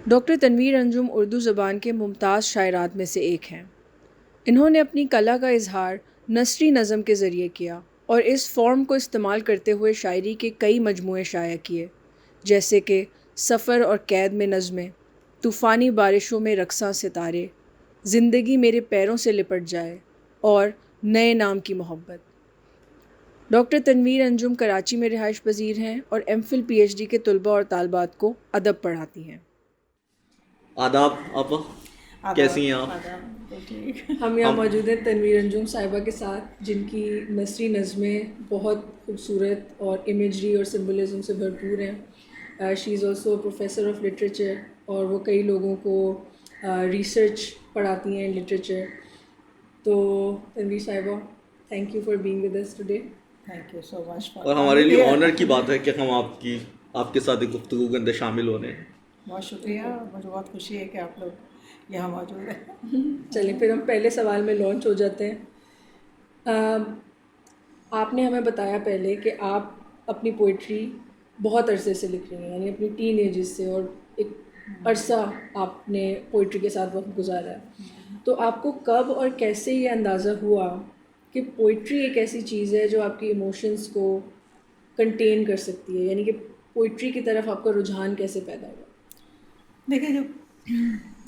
Doctor Tanveer انجم اردو زبان کے ممتاز شاعرات میں سے ایک ہیں۔ انہوں نے اپنی کلا کا اظہار نثری نظم کے ذریعے کیا اور اس فارم کو استعمال کرتے ہوئے شاعری کے کئی مجموعے شائع کیے، جیسے کہ سفر اور قید میں نظمیں، طوفانی بارشوں میں رقصاں ستارے، زندگی میرے پیروں سے لپٹ جائے اور نئے نام کی محبت۔ ڈاکٹر تنویر انجم کراچی میں رہائش پذیر ہیں اور M Phil P H D کے طلباء اور طالبات کو ادب پڑھاتی ہیں۔ آداب آپا، کیسی ہیں آپ؟ ہم یہاں موجود ہیں تنویر انجم صاحبہ کے ساتھ، جن کی نثری نظمیں بہت خوبصورت اور امیجری اور سمبلزم سے بھرپور ہیں۔ She is also professor of literature, اور وہ کئی لوگوں کو ریسرچ پڑھاتی ہیں لٹریچر۔ تو تنویر صاحبہ، thank you for being with us today. Thank you so much for, اور ہمارے لیے آنر کی بات ہے کہ ہم آپ کے ساتھ گفتگو کے اندر شامل ہو رہے ہیں۔ بہت شکریہ، مجھے بہت خوشی ہے کہ آپ لوگ یہاں موجود ہیں۔ چلیں پھر ہم پہلے سوال میں لانچ ہو جاتے ہیں۔ آپ نے ہمیں بتایا پہلے کہ آپ اپنی پوئٹری بہت عرصے سے لکھ رہی ہیں، یعنی اپنی ٹین ایجز سے، اور ایک عرصہ آپ نے پوئٹری کے ساتھ وقت گزارا ہے۔ تو آپ کو کب اور کیسے یہ اندازہ ہوا کہ پوئٹری ایک ایسی چیز ہے جو آپ کی ایموشنز کو کنٹین کر سکتی ہے، یعنی کہ پوئٹری کی طرف آپ کا رجحان کیسے پیدا ہوا؟ دیکھیں، جو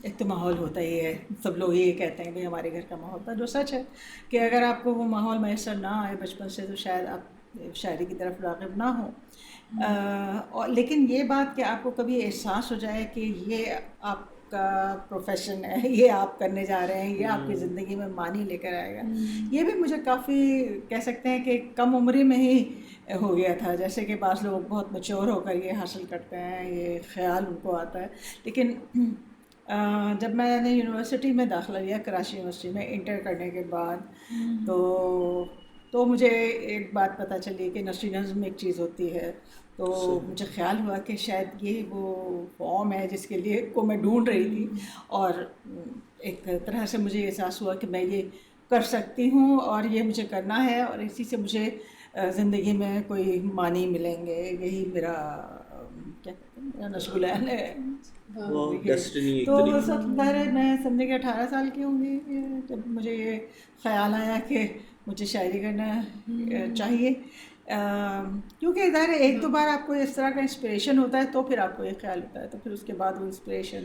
ایک تو ماحول ہوتا ہی ہے، سب لوگ یہ کہتے ہیں کہ ہمارے گھر کا ماحول تھا، جو سچ ہے کہ اگر آپ کو وہ ماحول میسر نہ آئے بچپن سے تو شاید آپ شاعری کی طرف راغب نہ ہوں۔ اور لیکن یہ بات کہ آپ کو کبھی احساس ہو جائے کہ یہ آپ کا پروفیشن ہے، یہ آپ کرنے جا رہے ہیں، یہ آپ کی زندگی میں معنی لے کر آئے گا، یہ بھی مجھے کافی کہہ سکتے ہیں کہ کم عمری میں ہی ہو گیا تھا۔ جیسے کہ بعض لوگ بہت میچور ہو کر یہ حاصل کرتے ہیں، یہ خیال ان کو آتا ہے، لیکن جب میں نے یونیورسٹی میں داخلہ لیا، کراچی یونیورسٹی میں انٹر کرنے کے بعد، تو مجھے ایک بات پتہ چلی کہ نثری نظم ایک چیز ہوتی ہے۔ تو مجھے خیال ہوا کہ شاید یہ وہ فارم ہے جس کے لیے کو میں ڈھونڈ رہی تھی، اور ایک طرح سے مجھے احساس ہوا کہ میں یہ کر سکتی ہوں اور یہ مجھے کرنا ہے، اور اسی سے مجھے زندگی میں کوئی معنی ملیں گے۔ یہی میرا کیا کہتے ہیں، میرا نشغل عین ہے۔ تو سب ظاہر میں سمجھے کہ 18 سال کی ہوں گی جب مجھے یہ خیال آیا کہ مجھے شاعری کرنا چاہیے، کیونکہ ظاہر ایک دو بار آپ کو اس طرح کا انسپریشن ہوتا ہے تو پھر آپ کو یہ خیال ہوتا ہے، تو پھر اس کے بعد وہ انسپریشن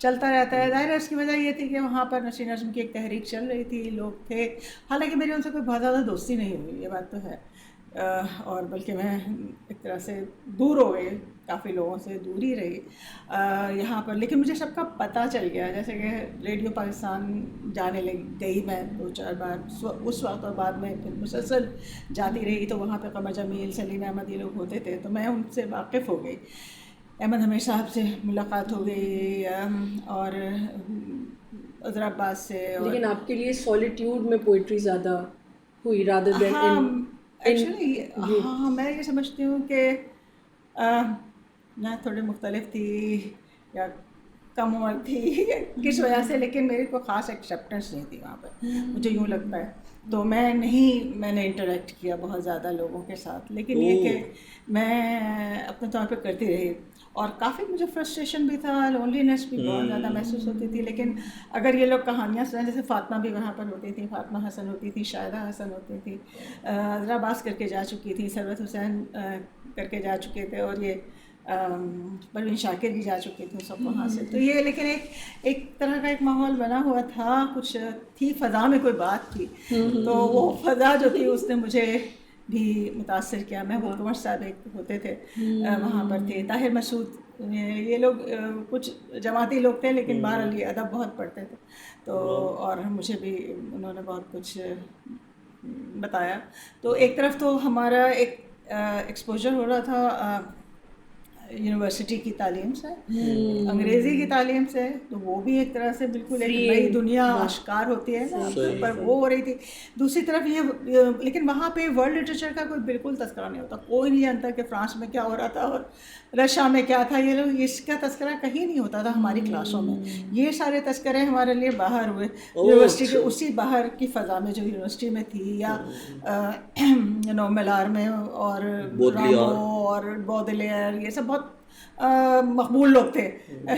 چلتا رہتا ہے۔ ظاہر اس کی وجہ یہ تھی کہ وہاں پر نثری نظم کی ایک تحریک چل رہی تھی، لوگ تھے، حالانکہ میری ان سے کوئی بہت زیادہ دوستی نہیں ہوئی، یہ بات تو ہے، اور بلکہ میں ایک طرح سے دور ہو گئی، کافی لوگوں سے دور ہی رہی یہاں پر، لیکن مجھے سب کا پتہ چل گیا، جیسے کہ ریڈیو پاکستان جانے گئی میں 2-4 بار اس وقت، اور بعد میں پھر مسلسل جاتی رہی، تو وہاں پہ قمر جمیل، سلیم احمد یہ لوگ ہوتے تھے، تو میں ان سے واقف ہو گئی، احمد حمید صاحب سے ملاقات ہو گئی، اور عذرا عباس سے۔ لیکن آپ کے لیے سولیٹیوڈ میں پوئٹری زیادہ ہوئی رادر دین ایکچولی ہاں، میں یہ سمجھتی ہوں کہ میں تھوڑی مختلف تھی یا کم عمر تھی کس وجہ سے، لیکن میری کوئی خاص ایکسیپٹنس نہیں تھی وہاں پہ، مجھے یوں لگتا ہے، تو میں نے انٹریکٹ کیا بہت زیادہ لوگوں کے ساتھ، لیکن یہ کہ میں اپنے طور پہ کرتی رہی، اور کافی مجھے فرسٹریشن بھی تھا، لونلینس بھی بہت زیادہ محسوس ہوتی تھی، لیکن اگر یہ لوگ کہانیاں سنیں، جیسے فاطمہ بھی وہاں پر ہوتی تھی، فاطمہ حسن ہوتی تھی، شاہدہ حسن ہوتی تھی، عذرا عباس کر کے جا چکی تھی، ثروت حسین کر کے جا چکے تھے، اور یہ پروین شاکر بھی جا چکے تھے سب وہاں سے، تو یہ لیکن ایک طرح کا ایک ماحول بنا ہوا تھا، کچھ تھی فضا میں کوئی بات تھی، تو وہ فضا جو تھی اس نے مجھے بھی متاثر کیا۔ محبوب قمر صاحب ایک ہوتے تھے وہاں پر تھے، طاہر مسعود، یہ لوگ کچھ جماعتی لوگ تھے لیکن بہرحال یہ ادب بہت پڑھتے تھے، تو اور مجھے بھی انہوں نے بہت کچھ بتایا۔ تو ایک طرف تو ہمارا ایک ایکسپوجر ہو رہا تھا یونیورسٹی کی تعلیم سے، انگریزی کی تعلیم سے، تو وہ بھی ایک طرح سے بالکل ایک نئی دنیا آشکار ہوتی ہے نا پر وہ ہو رہی تھی۔ دوسری طرف یہ لیکن وہاں پہ ورلڈ لٹریچر کا کوئی بالکل تذکرہ نہیں ہوتا، کوئی نہیں جانتا کہ فرانس میں کیا ہو رہا تھا اور رشیا میں کیا تھا، یہ لوگ اس کا تذکرہ کہیں نہیں ہوتا تھا ہماری کلاسوں میں، یہ سارے تذکرے ہمارے لیے باہر ہوئے یونیورسٹی کے اسی باہر کی فضا میں جو یونیورسٹی میں تھی، یا ملار میں، اور رامو اور بودلیئر، یہ سب بہت مقبول لوگ تھے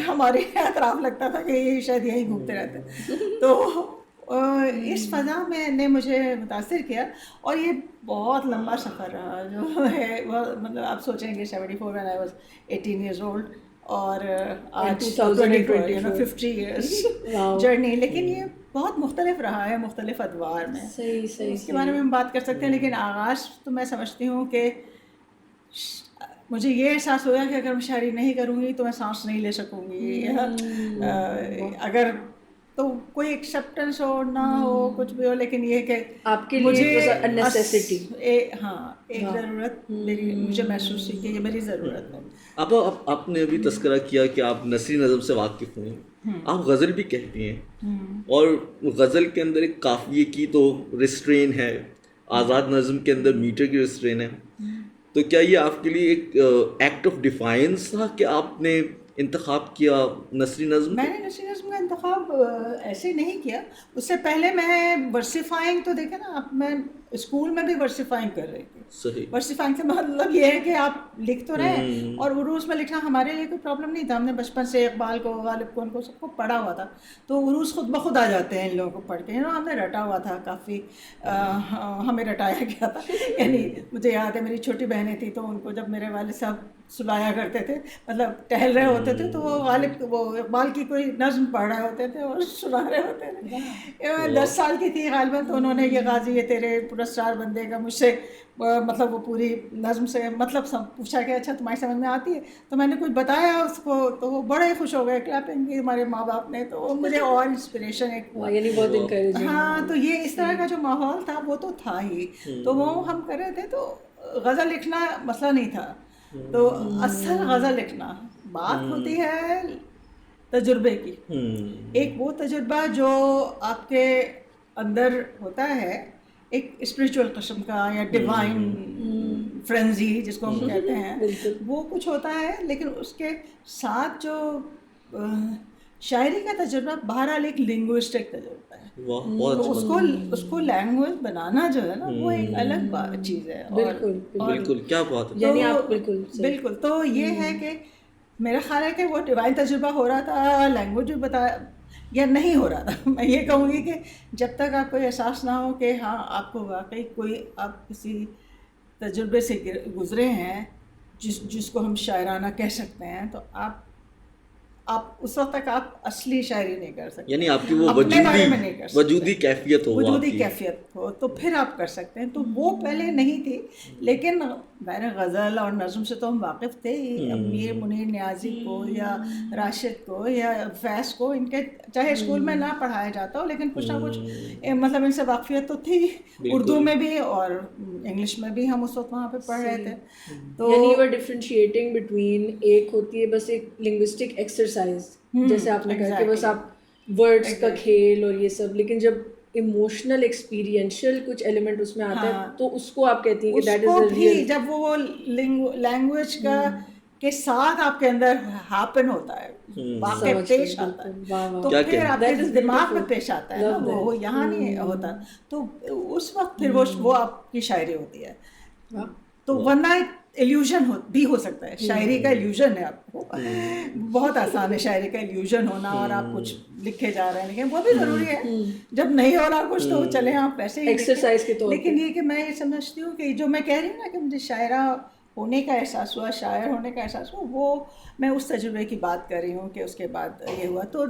ہمارے اطراف، لگتا تھا کہ یہ شاید یہیں گھومتے رہتے. تو اس فضا میں نے مجھے متاثر کیا، اور یہ بہت لمبا سفر رہا جو ہے. مطلب آپ سوچیں گے 74 when I was 18 years old اور آج 2024 50 years جرنی. لیکن یہ بہت مختلف رہا ہے مختلف ادوار میں. اس کے بارے میں ہم بات کر سکتے ہیں، لیکن آغاز تو میں سمجھتی ہوں کہ مجھے یہ احساس ہوا کہ اگر میں شاعری نہیں کروں گی تو میں سانس نہیں لے سکوں گی. اگر تو کوئی ایکسیپٹنس ہو نہ ہو کچھ بھی ہو، لیکن یہ کہ آپ کے لیے نیسیسٹی، ہاں ایک ضرورت میری، مجھے محسوس ہوئی کہ یہ میری ضرورت ہے. آپ نے ابھی تذکرہ کیا کہ آپ نثری نظم سے واقف ہیں، آپ غزل بھی کہتی ہیں، اور غزل کے اندر ایک قافیے کی تو ریسٹرین ہے، آزاد نظم کے اندر میٹر کی ریسٹرین ہے. تو کیا یہ آپ کے لیے ایک ایکٹ آف ڈیفائنس تھا کہ آپ نے انتخاب کیا نثری نظم؟ میں نے نثری نظم کا انتخاب ایسے نہیں کیا. اس سے پہلے میں ورسیفائنگ، تو دیکھیں نا آپ، میں اسکول میں بھی ورسیفائنگ کر رہی تھی. صحیح. ورسیفائنگ سے مطلب یہ ہے کہ آپ لکھ تو رہے ہیں، اور عروض میں لکھنا ہمارے لیے کوئی پرابلم نہیں تھا. ہم نے بچپن سے اقبال کو، غالب کو، ان کو سب کو پڑھا ہوا تھا، تو عروض خود بخود آ جاتے ہیں ان لوگوں کو پڑھ کے. ہم نے رٹا ہوا تھا کافی، ہمیں رٹایا گیا تھا. یعنی مجھے یاد ہے میری چھوٹی بہنیں تھیں، تو ان کو جب میرے والد صاحب سلایا کرتے تھے، مطلب ٹہل رہے ہوتے تھے، تو وہ غالب وہ اقبال کی کوئی نظم پڑھ رہے ہوتے تھے اور سنا رہے ہوتے تھے. 10 سال کی تھی غالباً، تو انہوں نے یہ غازی یہ تیرے پرستار بندے کا مجھ سے مطلب وہ پوری نظم سے مطلب پوچھا کہ اچھا تمہاری سمجھ میں آتی ہے؟ تو میں نے کچھ بتایا اس کو، تو وہ بڑے خوش ہو گئے، کلیپنگ کی ہمارے ماں باپ نے. تو مجھے اور انسپریشن ایک، یعنی بہت انکریجنگ. ہاں. تو یہ اس طرح کا جو ماحول تھا وہ تو تھا ہی. تو وہ ہم کر رہے تھے. تو غزل لکھنا مسئلہ نہیں تھا. تو اصل غزل لکھنا بات ہوتی ہے تجربے کی. ایک وہ تجربہ جو آپ کے اندر ہوتا ہے، ایک اسپریچول قسم کا یا ڈیوائن فرینزی جس کو ہم کہتے ہیں، وہ کچھ ہوتا ہے. لیکن اس کے ساتھ جو شاعری کا تجربہ بہرحال ایک لنگوسٹک تجربہ ہے. تو اس کو لینگویج بنانا جو ہے نا، وہ ایک الگ چیز ہے. بالکل بالکل، کیا بات ہے. یعنی آپ بالکل. تو یہ ہے کہ میرا خیال ہے کہ وہ ڈیوائن تجربہ ہو رہا تھا، لینگویج بھی بتا یا نہیں ہو رہا تھا. میں یہ کہوں گی کہ جب تک آپ کو احساس نہ ہو کہ ہاں آپ کو واقعی کوئی، آپ کسی تجربے سے گزرے ہیں جس کو ہم شاعرانہ کہہ سکتے ہیں، تو آپ اس وقت تک آپ اصلی شاعری نہیں کر سکتے. یعنی آپ کی وہ وجودی کیفیت ہو تو پھر آپ کر سکتے ہیں. تو وہ پہلے نہیں تھی. لیکن بہر غزل اور نظم سے تو ہم واقف تھے ہی. میر منیر نیازی کو یا راشد کو یا فیض کو، ان کے چاہے اسکول میں نہ پڑھایا جاتا ہو، لیکن کچھ نہ کچھ مطلب ان سے واقفیت تو تھی. اردو میں بھی اور انگلش میں بھی ہم اس وقت وہاں پہ پڑھ رہے تھے. تو یعنی وہ ڈفرینشیٹنگ بٹوین، ایک ہوتی ہے بس ایک لنگوسٹک ایکسرسائز جیسے آپ نے کہا کہ بس آپ ورڈس کا کھیل اور یہ سب، لیکن جب ایموشنل ایکسپیرینشیل کچھ ایلیمنٹ اس میں آتا ہے تو اس کو آپ کہتی ہیں کہ دیٹ از ریئل. جب وہ لینگویج کا کے ساتھ آپ کے اندر ہیپن ہوتا ہے، واقع پیش آتا ہے، تو پھر آپ کے دماغ میں پیش آتا ہے نا، وہ یہاں نہیں ہوتا. تو اس وقت پھر وہ آپ کی شاعری ہوتی ہے. تو ورنہ ایلیوژن بھی ہو سکتا ہے. شاعری کا ایلیوژن ہے آپ کو، بہت آسان ہے شاعری کا ایلیوژن ہونا، اور آپ کچھ لکھے جا رہے ہیں، لیکن وہ بھی ضروری ہے. جب نہیں ہو رہا کچھ تو چلیں آپ ایسے ہی ایکسرسائز کے طور. لیکن یہ کہ میں یہ سمجھتی ہوں کہ جو میں کہہ رہی ہوں نا کہ مجھے شاعرہ ہونے کا احساس ہوا، شاعر ہونے کا احساس ہوا، وہ میں اس تجربے کی بات کر رہی ہوں کہ اس کے بعد یہ ہوا. تو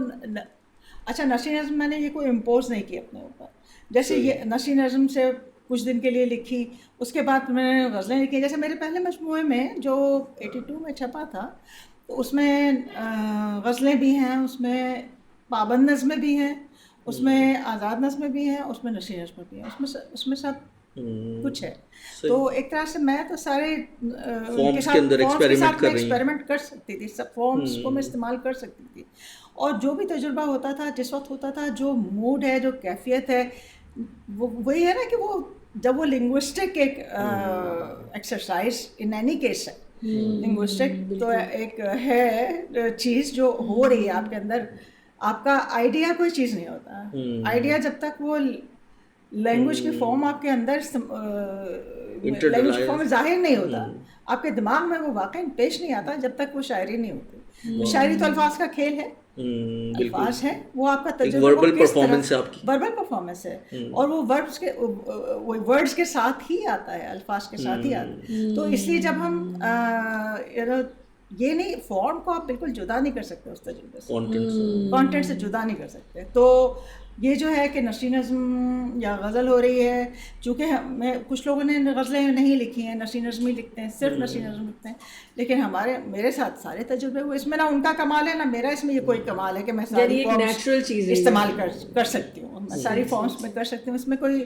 اچھا، نثری نظم میں نے یہ کوئی امپوز نہیں کی اپنے اوپر. جیسے یہ نثری نظم سے کچھ دن کے لیے لکھی، اس کے بعد میں نے غزلیں لکھی. جیسے میرے پہلے مجموعے میں جو 82 میں چھپا تھا، تو اس میں غزلیں بھی ہیں، اس میں پابند نظمیں بھی ہیں، اس میں آزاد نظمیں بھی ہیں، اس میں نثری نظمیں بھی ہیں، اس میں سب کچھ ہے. تو ایک طرح سے میں تو سارے فارمز کے اندر ایکسپیریمنٹ کر سکتی تھی، سب فارمز کو میں استعمال کر سکتی تھی. اور جو بھی تجربہ ہوتا تھا، جس وقت ہوتا تھا، جو موڈ ہے، جو کیفیت ہے، وہی ہے نا کہ وہ جب وہ لنگوسٹک ایک ایکسرسائز ان اینی کیس ہے، لنگوسٹک تو ایک ہے چیز جو ہو رہی ہے آپ کے اندر. آپ کا آئیڈیا کوئی چیز نہیں ہوتا. آئیڈیا جب تک وہ لینگویج کی فارم آپ کے اندر، لینگویج کی فارم ظاہر نہیں ہوتا، آپ کے دماغ میں وہ واقعی پیش نہیں آتا جب تک وہ شاعری نہیں ہوتی. تو شاعری تو الفاظ کا کھیل ہے, الفاظ ہے, وہ آپ کا تجربہ وربل پرفارمنس ہے آپ کی, وربل پرفارمنس ہے, اور وہ ورڈز کے ساتھ ہی آتا ہے, الفاظ کے ساتھ ہی آتا ہے. تو اس لیے جب ہم یہ نہیں, فارم کو آپ بالکل جدا نہیں کر سکتے اس تجربے سے, کانٹینٹ سے جدا نہیں کر سکتے. تو یہ جو ہے کہ نثری نظم یا غزل ہو رہی ہے, چونکہ کچھ لوگوں نے غزلیں نہیں لکھی ہیں, نثری نظم ہی لکھتے ہیں, صرف نثری نظم لکھتے ہیں, لیکن میرے ساتھ سارے تجربے ہوئے. اس میں نہ ان کا کمال ہے نہ میرا اس میں یہ کوئی کمال ہے کہ میں ساری فارمز استعمال کر سکتی ہوں, میں ساری فارمز میں کر سکتی ہوں. اس میں کوئی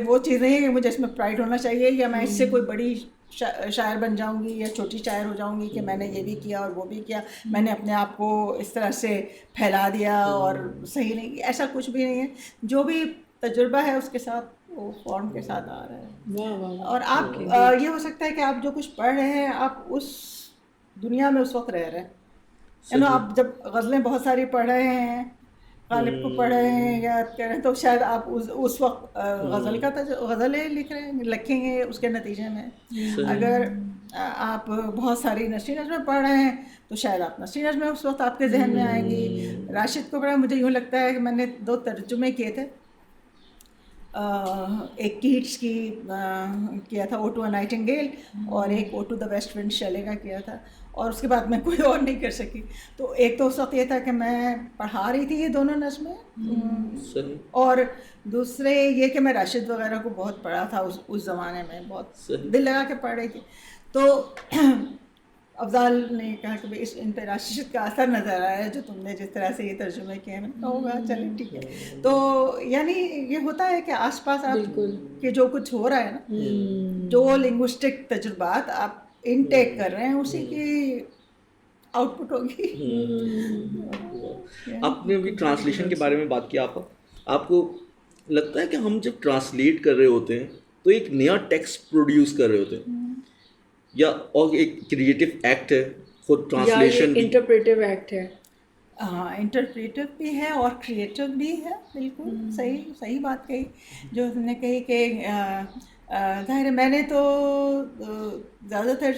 وہ چیز نہیں ہے کہ مجھے اس میں پرائڈ ہونا چاہیے یا میں اس سے کوئی بڑی شاعر بن جاؤں گی یا چھوٹی شاعر ہو جاؤں گی کہ میں نے یہ بھی کیا اور وہ بھی کیا, میں نے اپنے آپ کو اس طرح سے پھیلا دیا اور صحیح نہیں. ایسا کچھ بھی نہیں ہے, جو بھی تجربہ ہے اس کے ساتھ وہ فارم کے ساتھ آ رہا ہے. اور آپ یہ ہو سکتا ہے کہ آپ جو کچھ پڑھ رہے ہیں آپ اس دنیا میں اس وقت رہ رہے ہیں, آپ جب غزلیں بہت ساری پڑھ رہے ہیں, غالب کو پڑھ رہے ہیں, یاد کر رہے ہیں, تو شاید آپ اس وقت غزلیں لکھیں گے اس کے نتیجے میں. اگر آپ بہت ساری نثری نظمیں پڑھ رہے ہیں تو شاید آپ نثری نظمیں اس وقت آپ کے ذہن میں آئیں گی. راشد کو پڑھا, مجھے یوں لگتا ہے کہ میں نے 2 ترجمے کیے تھے, ایک کیٹس کی کیا تھا, او ٹو اے نائٹنگیل, اور ایک او ٹو دا ویسٹ ونڈ شیلے کا کیا تھا, اور اس کے بعد میں کوئی اور نہیں کر سکی. تو ایک تو اس وقت یہ تھا کہ میں پڑھا رہی تھی یہ دونوں نظمیں, اور دوسرے یہ کہ میں راشد وغیرہ کو بہت پڑھا تھا اس زمانے میں, بہت دل لگا کے پڑھ رہی تھی. تو افضال نے کہا کہ ان پہ راشد کا اثر نظر آیا ہے جو تم نے جس طرح سے یہ ترجمے کیے. میں نے کہا ہوگا, چلیں ٹھیک ہے. تو یعنی یہ ہوتا ہے کہ آس پاس آپ کے جو کچھ ہو رہا ہے نا, جو لنگوسٹک تجربات آپ انٹیک کر رہے ہیں اسی کی آؤٹ پٹ ہوگی. آپ نے ابھی ٹرانسلیشن کے بارے میں بات کیا, آپ کو لگتا ہے کہ ہم جب ٹرانسلیٹ کر رہے ہوتے ہیں تو ایک نیا ٹیکسٹ پروڈیوس کر رہے ہوتے ہیں, یا اور ایک کریٹو ایکٹ ہے خود ٹرانسلیشن, انٹرپریٹیو ایکٹ ہے؟ ہاں, انٹرپریٹیو بھی ہے اور کریٹو بھی ہے. بالکل صحیح بات کہی جو تم نے کہی کہ ظاہر ہے میں نے تو زیادہ تر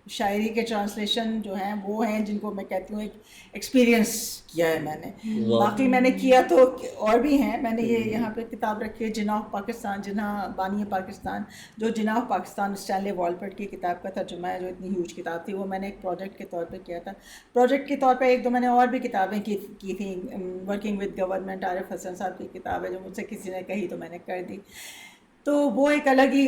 شاعری کے ٹرانسلیشن جو ہیں وہ ہیں جن کو میں کہتی ہوں ایک ایکسپیرینس کیا ہے میں نے. باقی میں نے کیا تو اور بھی ہیں. میں نے یہ یہاں پہ کتاب رکھی ہے, جناح آف پاکستان, جناح بانی پاکستان, جو جناح آف پاکستان اسٹینلے والپٹ کی کتاب کا ترجمہ ہے, جو اتنی ہیوج کتاب تھی. وہ میں نے ایک پروجیکٹ کے طور پہ کیا تھا. پروجیکٹ کے طور پہ 1-2 میں نے اور بھی کتابیں کی تھیں. Working with government, Arif Hasan صاحب کی کتاب ہے جو مجھ سے کسی نے کہی تو میں نے کر دی. تو وہ ایک الگ ہی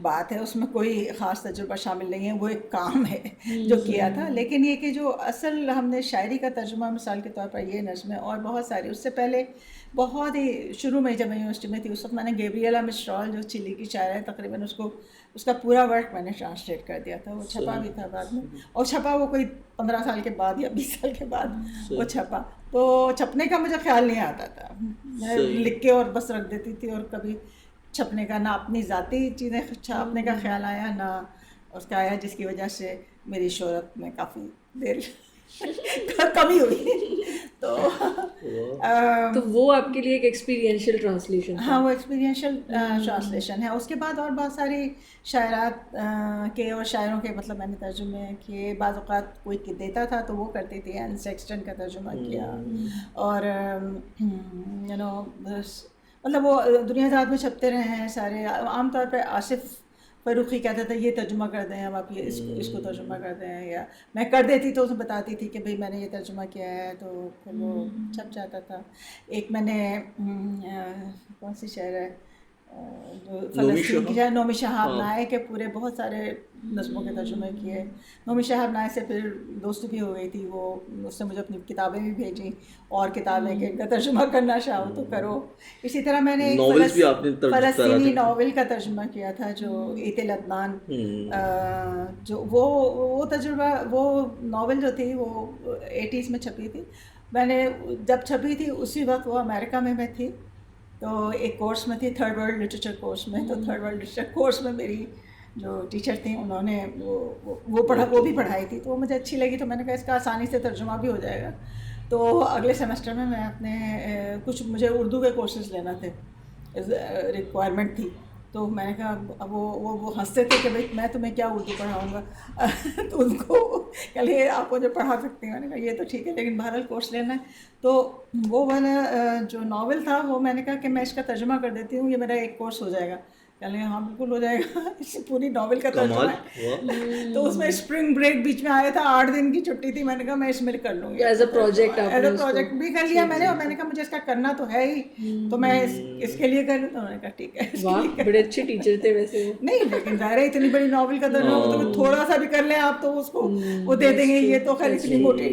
بات ہے, اس میں کوئی خاص تجربہ شامل نہیں ہے, وہ ایک کام ہے جو کیا تھا. لیکن یہ کہ جو اصل ہم نے شاعری کا ترجمہ, مثال کے طور پر یہ نظمیں اور بہت ساری, اس سے پہلے بہت ہی شروع میں جب میں یونیورسٹی میں تھی اس وقت میں نے گیبریلا مسٹرال جو چلی کی شاعر ہے تقریباً اس کا پورا ورک میں نے ٹرانسلیٹ کر دیا تھا. وہ چھپا بھی تھا بعد میں, اور چھپا وہ کوئی 15 سال کے بعد یا 20 سال کے بعد وہ چھپا. تو چھپنے کا مجھے خیال نہیں آتا تھا, میں لکھ کے اور بس رکھ دیتی تھی, اور کبھی چھپنے کا نہ اپنی ذاتی چیزیں چھاپنے کا خیال آیا نہ اس کا آیا, جس کی وجہ سے میری شہرت میں کافی دیر کمی ہوئی. تو وہ آپ کے لیے ایک ایکسپیرینشیل ٹرانسلیشن. ہاں, وہ ایکسپیرینشیل ٹرانسلیشن ہے. اس کے بعد اور بہت ساری شاعرات کے اور شاعروں کے مطلب میں نے ترجمے کیے. بعض اوقات کوئی دیتا تھا تو وہ کرتی تھی, این سیکسٹن کا ترجمہ کیا, اور مطلب وہ دنیا داد میں چھپتے رہے ہیں سارے. عام طور پہ آصف فروخی کہتا تھا یہ ترجمہ کر دیں, اب آپ یہ اس کو ترجمہ کر دیں, یا میں کر دیتی تو اسے بتاتی تھی کہ بھئی میں نے یہ ترجمہ کیا ہے, تو پھر وہ چھپ جاتا تھا. ایک میں نے کون سی شاعر ہے جو فلسطین کی شاعر, نومی شہاب نائے کے پورے بہت سارے نظموں کے ترجمے کیے. نومی شہاب نائے سے پھر دوستی بھی ہو گئی تھی, وہ اس نے مجھے اپنی کتابیں بھی بھیجیں اور کتابیں کہ ان کا ترجمہ کرنا چاہو تو کرو. اسی طرح میں نے ایک فلسطینی ناول کا ترجمہ کیا تھا جو ایت لبنان, جو وہ تجربہ, وہ ناول جو تھی وہ 80s میں چھپی تھی. میں نے جب چھپی تھی اسی وقت وہ امریکہ میں تھی, تو ایک کورس میں تھی, 3rd ورلڈ لٹریچر کورس میں. تو 3rd ورلڈ لٹریچر کورس میں میری جو ٹیچر تھیں انہوں نے وہ بھی پڑھائی تھی, تو وہ مجھے اچھی لگی. تو میں نے کہا اس کا آسانی سے ترجمہ بھی ہو جائے گا. تو اگلے سیمسٹر میں اپنے کچھ مجھے اردو کے کورسز لینا تھے, ریکوائرمنٹ تھی, تو میں نے کہا اب وہ ہنستے تھے کہ بھائی میں تمہیں کیا اردو پڑھاؤں گا تو ان کو کہ آپ مجھے پڑھا سکتے ہیں. میں نے کہا یہ تو ٹھیک ہے لیکن بہرحال کورس لینا ہے. تو وہ والا جو ناول تھا وہ میں نے کہا کہ میں اس کا ترجمہ کر دیتی ہوں, یہ میرا ایک کورس ہو جائے گا. کہنے ہاں بالکل ہو جائے گا, اس پوری ناول کا ترجمہ ہے. تو اس میں اسپرنگ بریک بیچ میں آیا تھا, 8 دن کی چھٹی تھی, میں نے کہا میں اس میں کر لوں گی as a project. As a project بھی کر لیا میں نے, اور میں نے کہا مجھے اس کا کرنا تو ہے ہی, تو میں اس کے لیے کر لوں. تو میں نے کہا ٹھیک ہے. واہ بڑے اچھے ٹیچر تھے ویسے. نہیں لیکن ظاہر ہے اتنی بڑی ناول کا ترجمہ وہ تو تھوڑا سا بھی کر لیں آپ تو اس کو وہ دے دیں گے. یہ تو خیر اتنی موٹی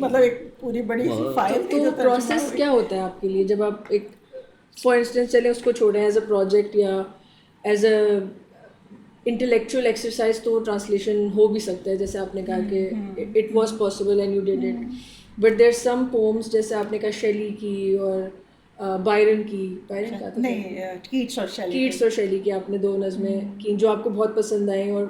مطلب ایک پوری بڑی فائل تھی. تو پروسیس کیا ہوتا ہے آپ کے لیے جب آپ ایک فار انسٹنس چلیں اس کو چھوڑیں ایز اے پروجیکٹ یا ایز اے انٹلیکچوئل ایکسرسائز, تو ٹرانسلیشن ہو بھی سکتا ہے جیسے آپ نے کہا کہ it was possible and you did it, but there some poems جیسے آپ نے کہا شیلی کی اور بائرن کی, بائرن کا نہیں کیٹس اور شیلی کی آپ نے 2 نظمیں کی جو آپ کو بہت پسند آئیں, اور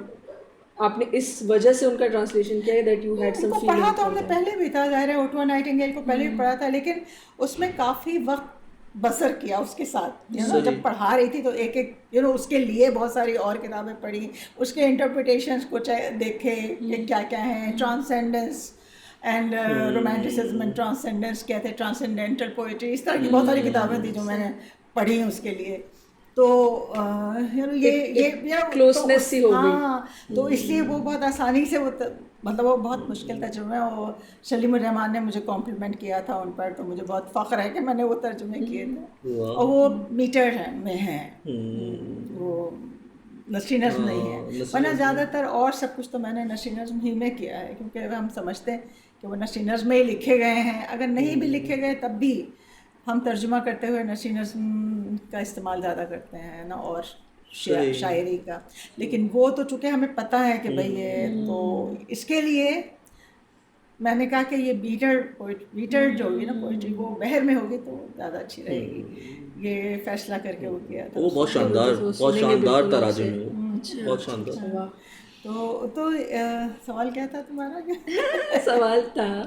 آپ نے اس وجہ سے ان کا ٹرانسلیشن کیا ہے that you had some feeling. پڑھا تو ہم نے پہلے بھی تھا, ظاہر ہے اوٹوا نائٹنگیل کو پہلے بھی پڑھا تھا, لیکن اس میں کافی وقت بسر کیا اس کے ساتھ. جب پڑھا رہی تھی تو ایک اس کے لیے بہت ساری اور کتابیں پڑھی, اس کے انٹرپریٹیشنس کو دیکھے کہ کیا کیا ہیں. Transcendence and romanticism and transcendence کہتے ہیں, ٹرانسینڈنٹل پوئٹری, اس طرح کی بہت ساری کتابیں تھیں جو میں نے پڑھی اس کے لیے. تو یہ کلوزنس سی ہو گئی. ہاں, تو اس لیے وہ بہت آسانی سے وہ مطلب وہ بہت مشکل ترجمہ ہے. اور سلیم الرحمان نے مجھے کمپلیمنٹ کیا تھا ان پر, تو مجھے بہت فخر ہے کہ میں نے وہ ترجمے کیے تھے, اور وہ میٹر میں ہیں, وہ نثری نظم نہیں ہے. ورنہ زیادہ تر اور سب کچھ تو میں نے نثری نظم ہی میں کیا ہے, کیونکہ ہم سمجھتے ہیں کہ وہ نثری نظم میں ہی لکھے گئے ہیں. اگر نہیں بھی لکھے گئے تب بھی ہم ترجمہ کرتے ہوئے نثری نظم کا استعمال زیادہ کرتے ہیں نا, اور شاعری کا. لیکن وہ تو چونکہ ہمیں پتہ ہے کہ بھائی یہ تو اس کے لیے میں نے کہا کہ یہ بیٹر جو ہوگی نا پوئٹری وہ بحر میں ہوگی تو زیادہ اچھی رہے گی. یہ فیصلہ کر کے وہ کیا تھا. وہ بہت شاندار تراجم ہے, بہت شاندار. تو سوال کیا تھا تمہارا؟ سوال تھا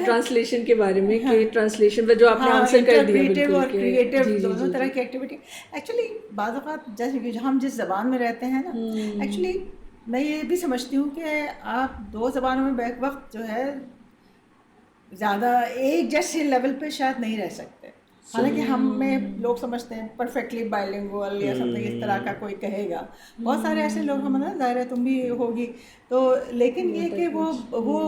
ٹرانسلیشن کے بارے میں کہ ٹرانسلیشن پہ جو آپ نے آنسر کر دیا بالکل اور کریٹو دونوں طرح کی ایکٹیویٹی. ایکچولی بعض اوقات جیسے ہم جس زبان میں رہتے ہیں نا, ایکچولی میں یہ بھی سمجھتی ہوں کہ آپ 2 زبانوں میں بیک وقت جو ہے زیادہ ایک جیسے لیول پہ شاید نہیں رہ سکتے. حالانکہ ہم میں لوگ سمجھتے ہیں پرفیکٹلی بائلنگول یا سب اس طرح کا کوئی کہے گا, بہت سارے ایسے لوگ ہم نا, ظاہر ہے تم بھی ہوگی تو, لیکن یہ کہ وہ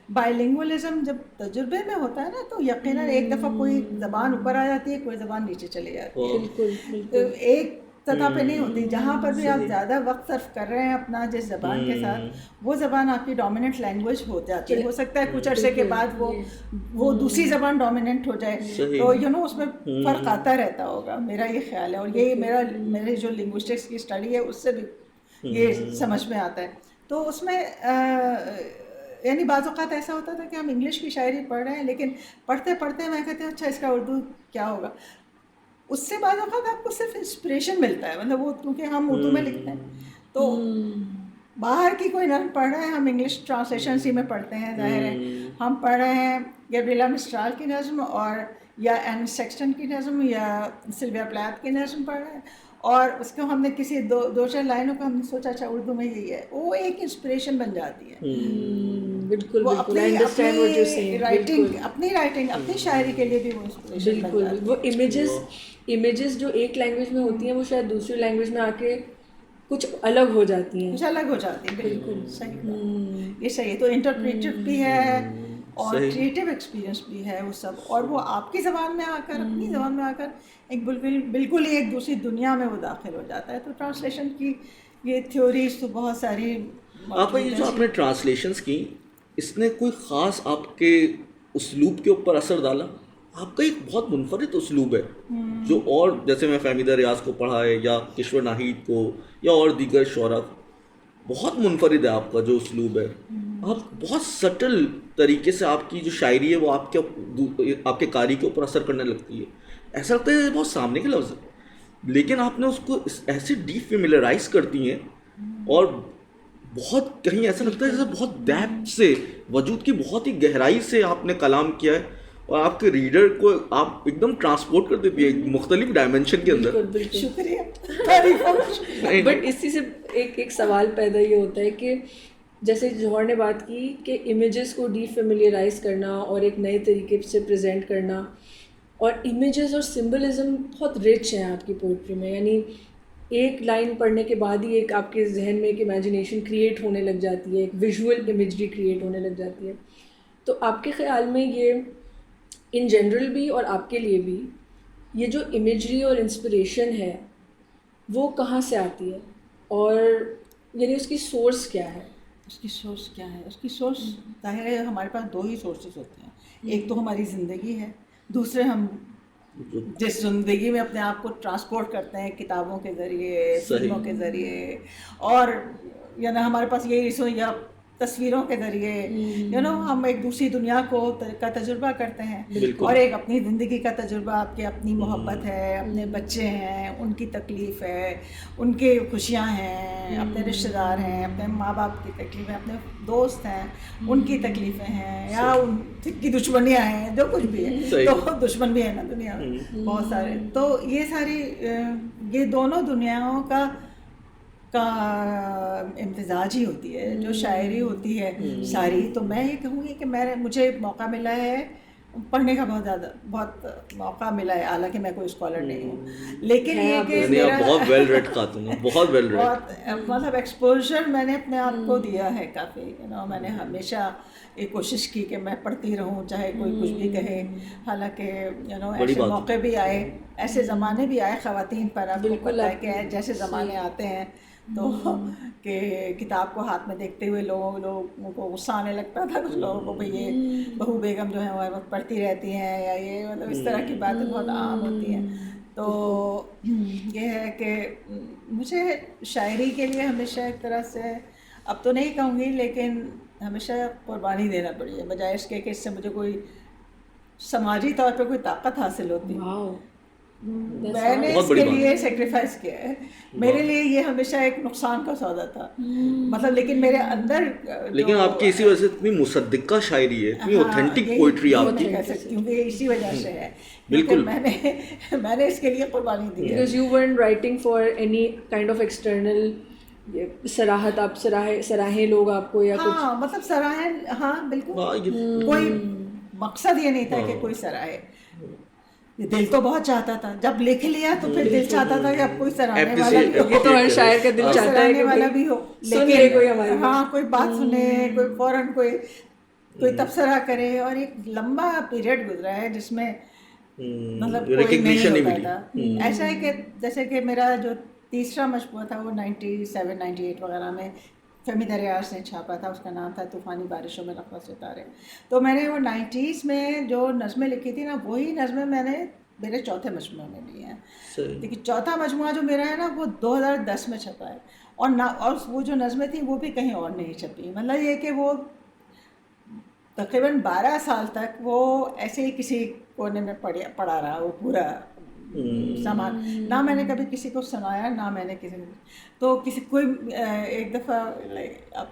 بائلنگولزم جب تجربے میں ہوتا ہے نا تو یقیناً ایک دفعہ کوئی زبان اوپر آ جاتی ہے, کوئی زبان نیچے چلی جاتی ہے. بالکل ایک سطح پہ نہیں ہوتی. جہاں پر بھی آپ زیادہ وقت صرف کر رہے ہیں اپنا جس زبان کے ساتھ, وہ زبان آپ کی ڈومیننٹ لینگویج ہو جاتی ہے. ہو سکتا ہے کچھ عرصے کے بعد وہ دوسری زبان ڈومیننٹ ہو جائے, تو اس میں فرق آتا رہتا ہوگا, میرا یہ خیال ہے. اور یہ میرے جو لنگوسٹکس کی اسٹڈی ہے اس سے بھی یہ سمجھ میں آتا ہے. تو اس میں یعنی بعض اوقات ایسا ہوتا تھا کہ ہم انگلش کی شاعری پڑھ رہے ہیں, لیکن پڑھتے پڑھتے میں کہتے ہیں اچھا اس کا اردو کیا ہوگا. اس سے بعض اوقات آپ کو صرف انسپریشن ملتا ہے, مطلب وہ کیونکہ ہم اردو میں لکھتے ہیں تو باہر کی کوئی نظم پڑھ رہے ہیں, ہم انگلش ٹرانسلیشن سی میں پڑھتے ہیں. ظاہر ہے ہم پڑھ رہے ہیں گیبریلا مسٹرال کی نظم اور یا این سیکسٹن کی نظم یا سلویا پلیتھ کی نظم پڑھ رہے ہیں, اور اس کو ہم نے کسی 2-4 لائنوں کو ہم نے سوچا اچھا اردو میں یہی ہے, وہ ایک انسپریشن بن جاتی ہے. بالکل اپنی رائٹنگ اپنی شاعری کے لیے بھی وہ انسپریشن بن جاتی ہے. وہ امیجز جو ایک لینگویج میں ہوتی ہیں وہ شاید دوسری لینگویج میں آ کے کچھ الگ ہو جاتی ہیں. بالکل صحیح, یہ صحیح. تو انٹرپریٹیو بھی ہے اور کریٹیو ایکسپیرئنس بھی ہے وہ سب, اور وہ آپ کی زبان میں آ کر اپنی زبان میں آ کر ایک بالکل ہی ایک دوسری دنیا میں وہ داخل ہو جاتا ہے. تو ٹرانسلیشن کی یہ تھیوریز تو بہت ساری. آپ یہ جو آپ نے ٹرانسلیشنس کی, اس نے کوئی خاص آپ کے اسلوب کے اوپر اثر ڈالا؟ آپ کا ایک بہت منفرد اسلوب ہے جو, اور جیسے میں فہمیدہ ریاض کو پڑھا ہے یا کشور ناہید کو یا اور دیگر شعراء, بہت منفرد ہے آپ کا جو اسلوب ہے. آپ بہت سٹل طریقے سے آپ کی جو شاعری ہے وہ آپ کے قاری کے اوپر اثر کرنے لگتی ہے. ایسا لگتا ہے بہت سامنے کے لفظ ہے, لیکن آپ نے اس کو ایسے ڈیپ فیملیرائز کرتی ہیں, اور بہت کہیں ایسا لگتا ہے جیسے بہت ڈیپتھ سے, وجود کی بہت ہی گہرائی سے آپ نے کلام کیا ہے, اور آپ کے ریڈر کو آپ ایک دم ٹرانسپورٹ کر دیتی ہے مختلف ڈائمینشن کے اندر. شکریہ. بٹ اسی سے ایک سوال پیدا یہ ہوتا ہے کہ جیسے جوہر نے بات کی کہ امیجز کو ڈی فیملیرائز کرنا اور ایک نئے طریقے سے پریزنٹ کرنا, اور امیجز اور سمبلزم بہت رچ ہیں آپ کی پوئٹری میں, یعنی ایک لائن پڑھنے کے بعد ہی ایک آپ کے ذہن میں ایک امیجنیشن کریٹ ہونے لگ جاتی ہے, ایک ویژول امیجری کریٹ ہونے لگ جاتی ہے. تو آپ کے خیال میں یہ ان جنرل بھی اور آپ کے لیے بھی یہ جو امیجری اور انسپریشن ہے وہ کہاں سے آتی ہے, اور یعنی اس کی سورس کیا ہے؟ اس کی سورس کیا ہے؟ اس کی سورس ظاہر ہے ہمارے پاس دو ہی سورسز ہوتے ہیں. ایک تو ہماری زندگی ہے, دوسرے ہم جس زندگی میں اپنے آپ کو ٹرانسپورٹ کرتے ہیں کتابوں کے ذریعے, فلموں کے ذریعے, اور یعنی ہمارے پاس یہی یا تصویروں کے ذریعے ہم ایک دوسری دنیا کا تجربہ کرتے ہیں, اور ایک اپنی زندگی کا تجربہ, آپ کی اپنی محبت ہے, اپنے بچے ہیں ان کی تکلیف ہے, ان کے خوشیاں ہیں, اپنے رشتہ دار ہیں, اپنے ماں باپ کی تکلیفیں, اپنے دوست ہیں ان کی تکلیفیں ہیں, یا ان کی دشمنیاں ہیں, جو کچھ بھی ہے. تو دشمن بھی ہے نا دنیا میں بہت سارے. تو یہ ساری یہ دونوں دنیاؤں کا امتزاج ہی ہوتی ہے جو شاعری ہوتی ہے ساری. تو میں یہ کہوں گی کہ مجھے موقع ملا ہے پڑھنے کا, بہت موقع ملا ہے, حالانکہ میں کوئی اسکالر نہیں ہوں, لیکن یہ کہ میرا بہت ویل ریڈ خاتون ہوں, بہت ویل ریڈ, بہت مطلب ایکسپوجر میں نے اپنے آپ کو دیا ہے کافی. میں نے ہمیشہ یہ کوشش کی کہ میں پڑھتی رہوں چاہے کوئی کچھ بھی کہے. حالانکہ ایسے موقع بھی آئے, ایسے زمانے بھی آئے خواتین پر, آپ کو پتہ ہے کہ جیسے زمانے آتے ہیں تو کہ کتاب کو ہاتھ میں دیکھتے ہوئے لوگوں کو غصہ آنے لگتا تھا, کچھ لوگوں کو بھئی یہ بہو بیگم جو ہے وہ وقت پڑھتی رہتی ہیں, یا یہ مطلب اس طرح کی باتیں بہت عام ہوتی ہیں. تو یہ ہے کہ مجھے شاعری کے لیے ہمیشہ ایک طرح سے, اب تو نہیں کہوں گی, لیکن ہمیشہ قربانی دینا پڑی ہے, بجائے اس کے کہ اس سے مجھے کوئی سماجی طور پہ کوئی طاقت حاصل ہوتی. میں نے اس کے لیے سیکریفائس کیا ہے. میرے لیے یہ ہمیشہ ایک نقصان کا سودا تھا, مطلب, لیکن میرے اندر, لیکن آپ کی اسی وجہ سے اتنی مصدقہ شاعری ہے, اتنی اوتھینٹک پوئٹری آپ کی, کہہ سکتی ہوں کہ اسی وجہ سے ہے. بالکل میں نے اس کے لیے قربانی دی ہے. Because you weren't writing for any kind of external سراہت, آپ سراہیں لوگ آپ کو یا کچھ, ہاں مطلب سراہیں, ہاں بالکل, کوئی مقصد یہ نہیں تھا کہ کوئی سراہے. دل تو بہت چاہتا تھا, جب لکھ لیا تو پھر دل چاہتا تھا کہ اب کوئی سراہنے والا بھی ہو. یہ تو ہر شاعر کا دل چاہتا ہے کہ والا بھی ہو, لیکن ہاں کوئی بات سنے, کوئی فوراً کوئی تبصرہ کرے. اور ایک لمبا پیریڈ گزرا ہے جس میں مطلب کوئی نہیں ہوتا تھا. ایسا ہے کہ جیسے کہ میرا جو تیسرا مجموعہ تھا وہ 97 98 وغیرہ میں فہمی دریاس نے چھاپا تھا, اس کا نام تھا طوفانی بارشوں میں لخبت ستارے. تو میں نے وہ 90s میں جو نظمیں لکھی تھی نا, وہی نظمیں میں نے میرے چوتھے مجموعے میں لی ہیں. لیکن چوتھا مجموعہ جو میرا ہے نا وہ 2010 میں چھپا ہے, اور وہ جو نظمیں تھیں وہ بھی کہیں اور نہیں چھپی. مطلب یہ کہ وہ تقریباً 12 سال تک وہ ایسے ہی کسی کونے میں پڑا رہا, وہ پورا سامان. نہ میں نے کبھی کسی کو سنایا, نہ میں نے کسی کو, تو کوئی ایک دفعہ اب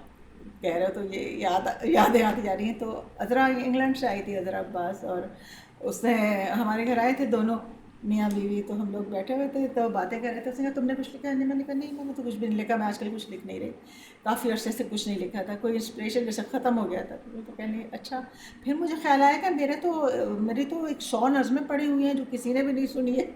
کہہ رہے ہو تو یہ یادیں آتی جا رہی ہیں. تو عذرا انگلینڈ سے آئی تھی, عذرا عباس, اور اس نے ہمارے گھر آئے تھے دونوں میاں بیوی. تو ہم لوگ بیٹھے ہوئے تھے تو باتیں کر رہے تھے. اس نے کہا تم نے کچھ لکھا ہے؟ میں نے کہا نہیں, میں نے تو کچھ بھی نہیں لکھا, میں آج کل کچھ لکھ نہیں رہی, کافی عرصے سے کچھ نہیں لکھا تھا, کوئی انسپریشن جیسے ختم ہو گیا تھا. تو کہنے اچھا. پھر مجھے خیال آیا کہ میری تو 100 نظمیں پڑھی ہوئی ہیں جو کسی نے بھی نہیں سنی ہے.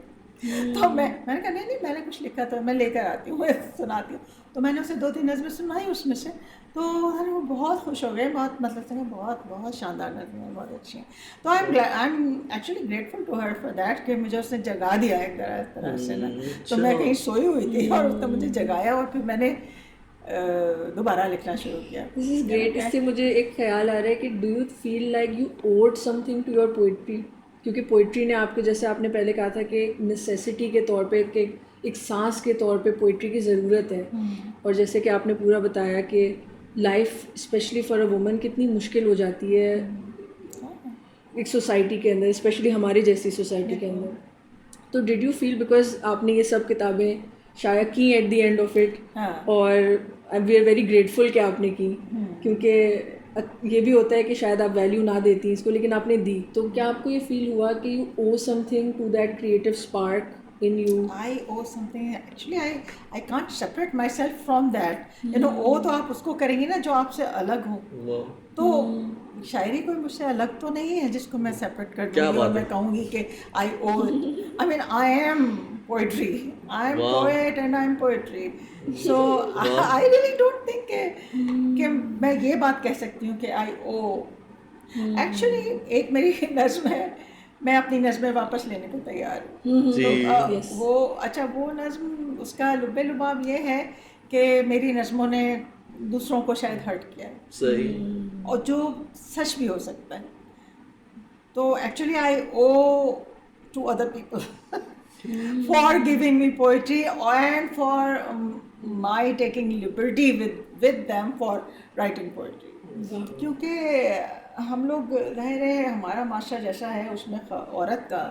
تو میں نے کہا نہیں, میں نے کچھ لکھا تو میں لے کر آتی ہوں, سناتی ہوں. تو میں نے اسے 2-3 نظمیں سنائی اس میں سے, تو وہ بہت خوش ہو گئے, بہت مطلب سے بہت شاندار نظمیں, بہت اچھی ہیں. تو I am actually grateful to her for that کہ مجھے اس نے جگا دیا ایک طرح سے نا. تو میں کہیں سوئی ہوئی تھی اور اس نے مجھے جگایا, اور پھر میں نے دوبارہ لکھنا شروع کیا. دس از گریٹ. اس سے مجھے ایک خیال آ رہا ہے کہ do you feel like you owed something to your poetry, کیونکہ پوئٹری نے آپ کو, جیسے آپ نے پہلے کہا تھا کہ ایک نیسیسٹی کے طور پہ, ایک سانس کے طور پہ پوئٹری کی ضرورت ہے. اور جیسے کہ آپ نے پورا بتایا کہ life specially for a woman کتنی مشکل ہو جاتی ہے ایک سوسائٹی کے اندر, اسپیشلی ہماری جیسی سوسائٹی کے اندر. تو ڈیڈ یو فیل, بیکاز آپ نے یہ سب کتابیں شائع کی at the end of it, اور وی آر ویری گریٹفل کہ آپ نے کی, کیونکہ یہ بھی ہوتا ہے کہ شاید آپ ویلیو نہ دیتی اس کو لیکن آپ نے دی, تو کیا آپ کو یہ فیل ہوا کہ you owe something to that creative spark in you? I owe something. Actually, I can't separate myself from that. You know, owe تو آپ اس کو کریں گے نا جو آپ سے الگ ہو. تو شاعری کوئی مجھ سے الگ تو نہیں ہے جس کو میں سیپریٹ کر دوں گی اور میں کہوں گی کہ I owe it. I mean, I am poetry. I am poet and I am poetry. So I really don't think کہ میں یہ بات کہہ سکتی ہوں کہ I owe. Actually, ایک میری نظم ہے, میں اپنی نظمیں واپس لینے کو تیار ہوں. وہ اچھا وہ نظم اس کا لب لباب یہ ہے کہ میری نظموں نے دوسروں کو شاید ہرٹ کیا ہے, صحیح, اور جو سچ بھی ہو سکتا ہے. تو actually I owe to other people for giving me poetry and for my taking liberty with them for writing poetry. کیونکہ ہم لوگ ظاہر ہے ہمارا معاشرہ جیسا ہے اس میں عورت کا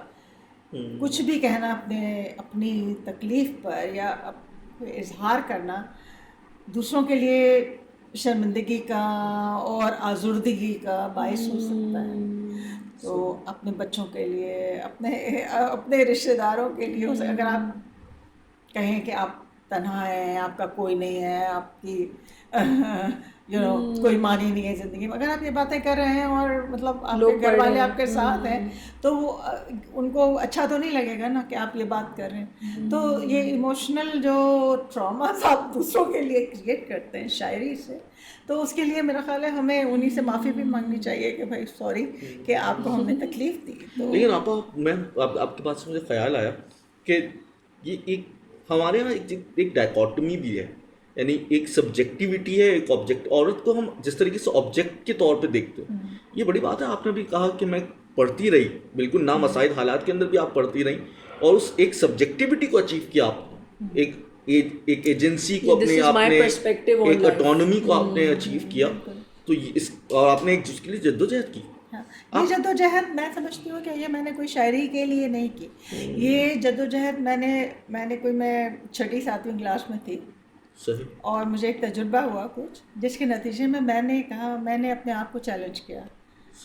کچھ بھی کہنا اپنی تکلیف پر یا اظہار کرنا دوسروں کے لیے شرمندگی کا اور آزردگی کا باعث ہو سکتا ہے. تو اپنے بچوں کے لیے, اپنے رشتہ داروں کے لیے اگر آپ کہیں کہ آپ تنہا ہیں, آپ کا کوئی نہیں ہے, آپ کی کوئی معنی نہیں ہے زندگی میں, اگر آپ یہ باتیں کر رہے ہیں اور مطلب آپ کے گھر والے آپ کے ساتھ ہیں تو وہ ان کو اچھا تو نہیں لگے گا نا کہ آپ یہ بات کر رہے ہیں. تو یہ ایموشنل جو ٹراماز آپ دوسروں کے لیے کریٹ کرتے ہیں شاعری سے, تو اس کے لیے میرا خیال ہے ہمیں انہیں سے معافی بھی مانگنی چاہیے کہ بھائی سوری کہ آپ کو ہم نے تکلیف دی. لیکن آپ کے بات سے مجھے خیال آیا کہ یہ ایک ہمارے یہاں ایک ڈائکوٹمی بھی ہے, یعنی ایک سبجیکٹیوٹی ہے, ایک آبجیکٹ. عورت کو ہم جس طریقے سے آبجیکٹ کے طور پہ دیکھتے ہیں, یہ بڑی بات ہے. آپ نے بھی کہا کہ میں پڑھتی رہی, بالکل نامساعد حالات کے اندر بھی آپ پڑھتی رہیں اور اس ایک سبجیکٹیوٹی کو اچیو کیا آپ نے, ایک ایجنسی کو اپنے آپ نے, ایک اٹانومی کو آپ نے اچیو کیا. تو اور آپ نے اس کے لیے جدوجہد کی. یہ جدوجہد میں سمجھتی ہوں کہ یہ میں نے کوئی شاعری کے لیے نہیں کی. یہ جدوجہد میں چھٹی 7ویں کلاس میں تھی اور مجھے ایک تجربہ ہوا کچھ جس کے نتیجے میں میں نے کہا, میں نے اپنے آپ کو چیلنج کیا.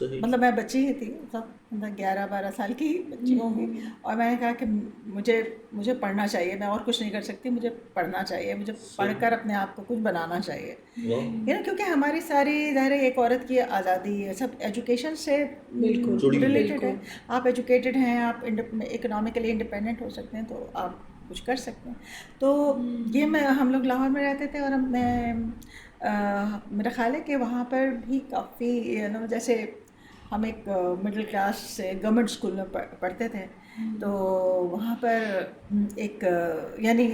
مطلب میں بچی ہی تھی, مطلب 11-12 سال کی بچی ہوں گی, اور میں نے کہا کہ مجھے پڑھنا چاہیے, میں اور کچھ نہیں کر سکتی, مجھے پڑھنا چاہیے, مجھے پڑھ کر اپنے آپ کو کچھ بنانا چاہیے. کیونکہ ہماری ساری ظاہر ایک عورت کی آزادی ہے, سب ایجوکیشن سے ریلیٹڈ ہے. آپ ایجوکیٹڈ ہیں, آپ اکنامکلی انڈیپینڈنٹ ہو سکتے ہیں, تو آپ کچھ کر سکتے ہیں. تو یہ ہم لوگ لاہور میں رہتے تھے, اور میرا خیال ہے کہ وہاں پر بھی کافی جیسے ہم ایک مڈل کلاس سے گورنمنٹ اسکول میں پڑھتے تھے, تو وہاں پر ایک یعنی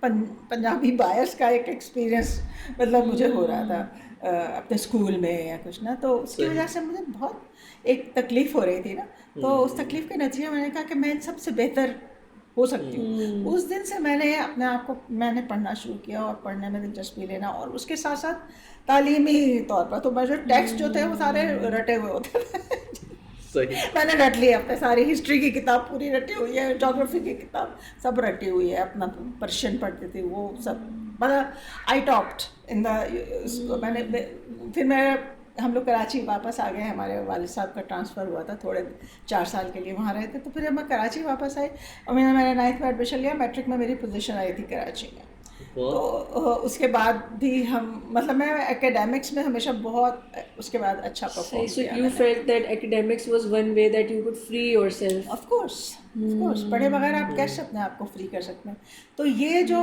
پنجابی بایس کا ایک ایکسپیرئنس مطلب مجھے ہو رہا تھا اپنے اسکول میں یا کچھ نا, تو اس کی وجہ سے مجھے بہت ایک تکلیف ہو رہی تھی نا. تو اس تکلیف کے نتیجے میں نے کہا کہ میں ان سب سے بہتر ہو سکتی ہوں. اس دن سے میں نے اپنے آپ کو پڑھنا شروع کیا اور پڑھنے میں دلچسپی لینا, اور اس کے ساتھ ساتھ تعلیمی طور پر تو مجھے ٹیکسٹ جو تھے وہ سارے رٹے ہوئے ہوتے تھے. میں نے رٹ لی, اپنے ساری ہسٹری کی کتاب پوری رٹی ہوئی ہے, جغرافی کی کتاب سب رٹی ہوئی ہے, اپنا پرشین پڑھتی تھی وہ سب. مطلب آئی ٹاپڈ ان دا. پھر ہم لوگ کراچی واپس آ گئے, ہمارے والد صاحب کا ٹرانسفر ہوا تھا, تھوڑے 4 سال کے لیے وہاں رہے تھے. تو پھر میں کراچی واپس آئی اور میں نے 9th میں ایڈمیشن لیا. میٹرک میں میری پوزیشن آئی تھی کراچی میں. تو اس کے بعد بھی مطلب میں اکیڈیمکس میں ہمیشہ بہت اس کے بعد اچھا پرفارم کیا. So you felt that academics was one way that you could free yourself. Of course, پڑھے بغیر آپ کیسے اپنے آپ کو فری کر سکتے ہیں. تو یہ جو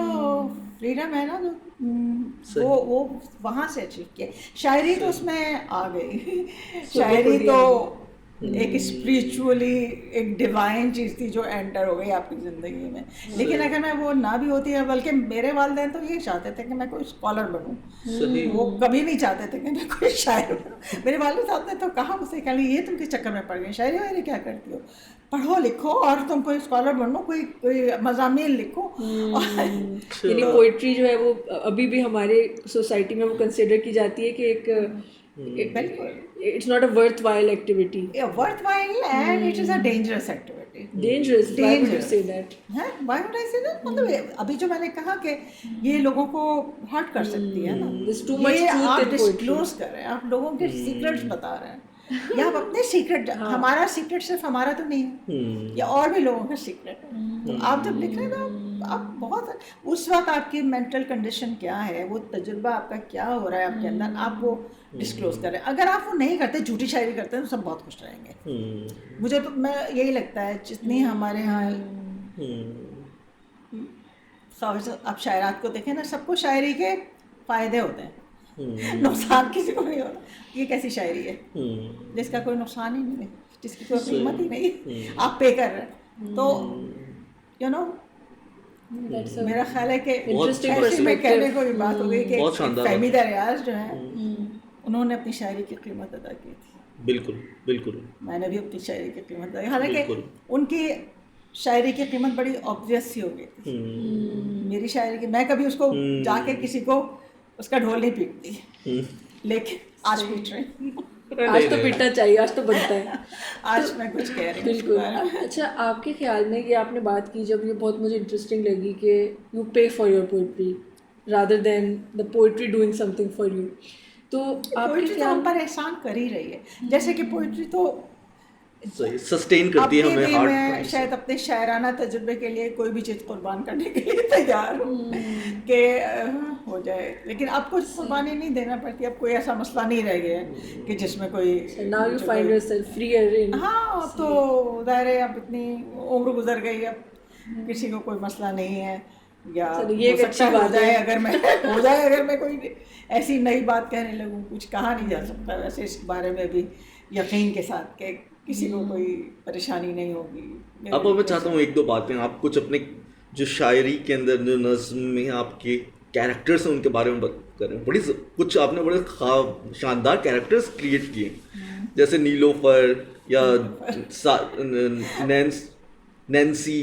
فریڈم ہے نا وہ وہاں سے اچیو کیا. شاعری تو اس میں آ گئی, شاعری تو ایک اسپریچولی ایک ڈیوائن چیز تھی جو انٹر ہو گئی آپ کی زندگی میں. لیکن اگر میں وہ نہ بھی ہوتی ہے, بلکہ میرے والدین تو یہ چاہتے تھے کہ میں کوئی اسکالر بنوں, وہ کبھی نہیں چاہتے تھے کہ میں کوئی شاعر بنوں. میرے والد صاحب نے تو کہا مجھ سے کہ یہ تم کس چکر میں پڑھ گئی, شاعری وائری کیا کرتی ہو, پڑھو لکھو اور تم کوئی اسکالر بنو, کوئی مضامین لکھو. یعنی پوئٹری جو ہے وہ ابھی بھی ہمارے سوسائٹی میں وہ کنسیڈر کی جاتی ہے کہ ایک it's not a worthwhile activity. Worthwhile and it is a dangerous activity. Dangerous. Why would you Dangerous. say that? ہے why would I say that? مطلب ابھی جو میں نے کہا کہ یہ لوگوں کو ہرٹ کر سکتی ہے نا, There's too much یہ truth آپ in poetry. ڈسکلوز کر رہے ہیں, آپ لوگوں کے سیکرٹس بتا رہے ہیں, یا آپ اپنے سیکرٹ, ہمارا سیکرٹ صرف ہمارا تو نہیں ہے, یا اور بھی لوگوں کا سیکرٹ ہے. تو آپ جب لکھ رہے ہیں نا, آپ بہت اس وقت آپ کی مینٹل کنڈیشن کیا ہے, وہ تجربہ آپ کا کیا ہو رہا ہے آپ کے اندر, آپ وہ ڈسکلوز کر رہے ہیں. اگر آپ وہ نہیں کرتے, جھوٹی شاعری کرتے ہیں, تو سب بہت خوش رہیں گے. مجھے تو میں یہی لگتا ہے جتنی ہمارے یہاں آپ شاعرات کو دیکھیں نا, سب کو شاعری کے فائدے ہوتے ہیں, نقصان کسی کو نہیں ہوتا. یہ کیسی شاعری ہے جس کا کوئی نقصان ہی نہیں ہے, جس کی کوئی قیمت ہی نہیں, آپ پے کر رہے ہیں. تو یو نو میرا خیال ہے کہ ایسے میں کہنے کو یہ بات ہو گئی کہ فہمیدہ ریاض جو ہیں انہوں نے اپنی شاعری کی قیمت ادا کی تھی. بالکل بالکل, میں نے بھی اپنی شاعری کی قیمت ادا کی, حالانکہ ان کی شاعری کی قیمت بڑی آبویس سی ہو گئی تھی. میری شاعری کی, میں کبھی اس کو جا کے کسی کو اس کا ڈھول نہیں پیٹتی, لیکن آج پیٹ رہی, آج تو پیٹنا چاہیے, آج تو بنتا ہے. آج میں کچھ کہہ رہی ہوں. بالکل. اچھا, آپ کے خیال میں یہ آپ نے بات کی جب, یہ بہت مجھے انٹرسٹنگ لگی کہ you pay for your poetry rather than the poetry doing some thing for you. تو پوئٹری تو ہم پر احسان کر ہی رہی ہے, جیسے کہ پوئٹری تو سسٹین کرتی ہے ہمیں. میں شاید اپنے شاعرانہ تجربے کے لیے کوئی بھی چیز قربان کرنے کے لیے تیار ہوں کہ ہو جائے, لیکن اب کچھ قربانی نہیں دینا پڑتی. اب کوئی ایسا مسئلہ نہیں رہ گیا کہ جس میں کوئی, now you find yourself freer in. ہاں تو ظاہر ہے اب اتنی عمر گزر گئی, اب کسی کو کوئی مسئلہ نہیں ہے. یا یہ ایک اچھی بات ہے, اگر میں کوئی ایسی نئی بات کہنے لگوں, کچھ کہا نہیں جا سکتا ویسے اس بارے میں بھی یقین کے ساتھ کہ کسی کو کوئی پریشانی نہیں ہوگی. اب میں چاہتا ہوں ایک دو باتیں آپ کچھ اپنے جو شاعری کے اندر جو نظم میں آپ کے کیریکٹرس ہیں ان کے بارے میں بات کریں. بڑی کچھ آپ نے بڑے شاندار کیریکٹرس کریٹ کیے, جیسے نیلوفر یا نینسی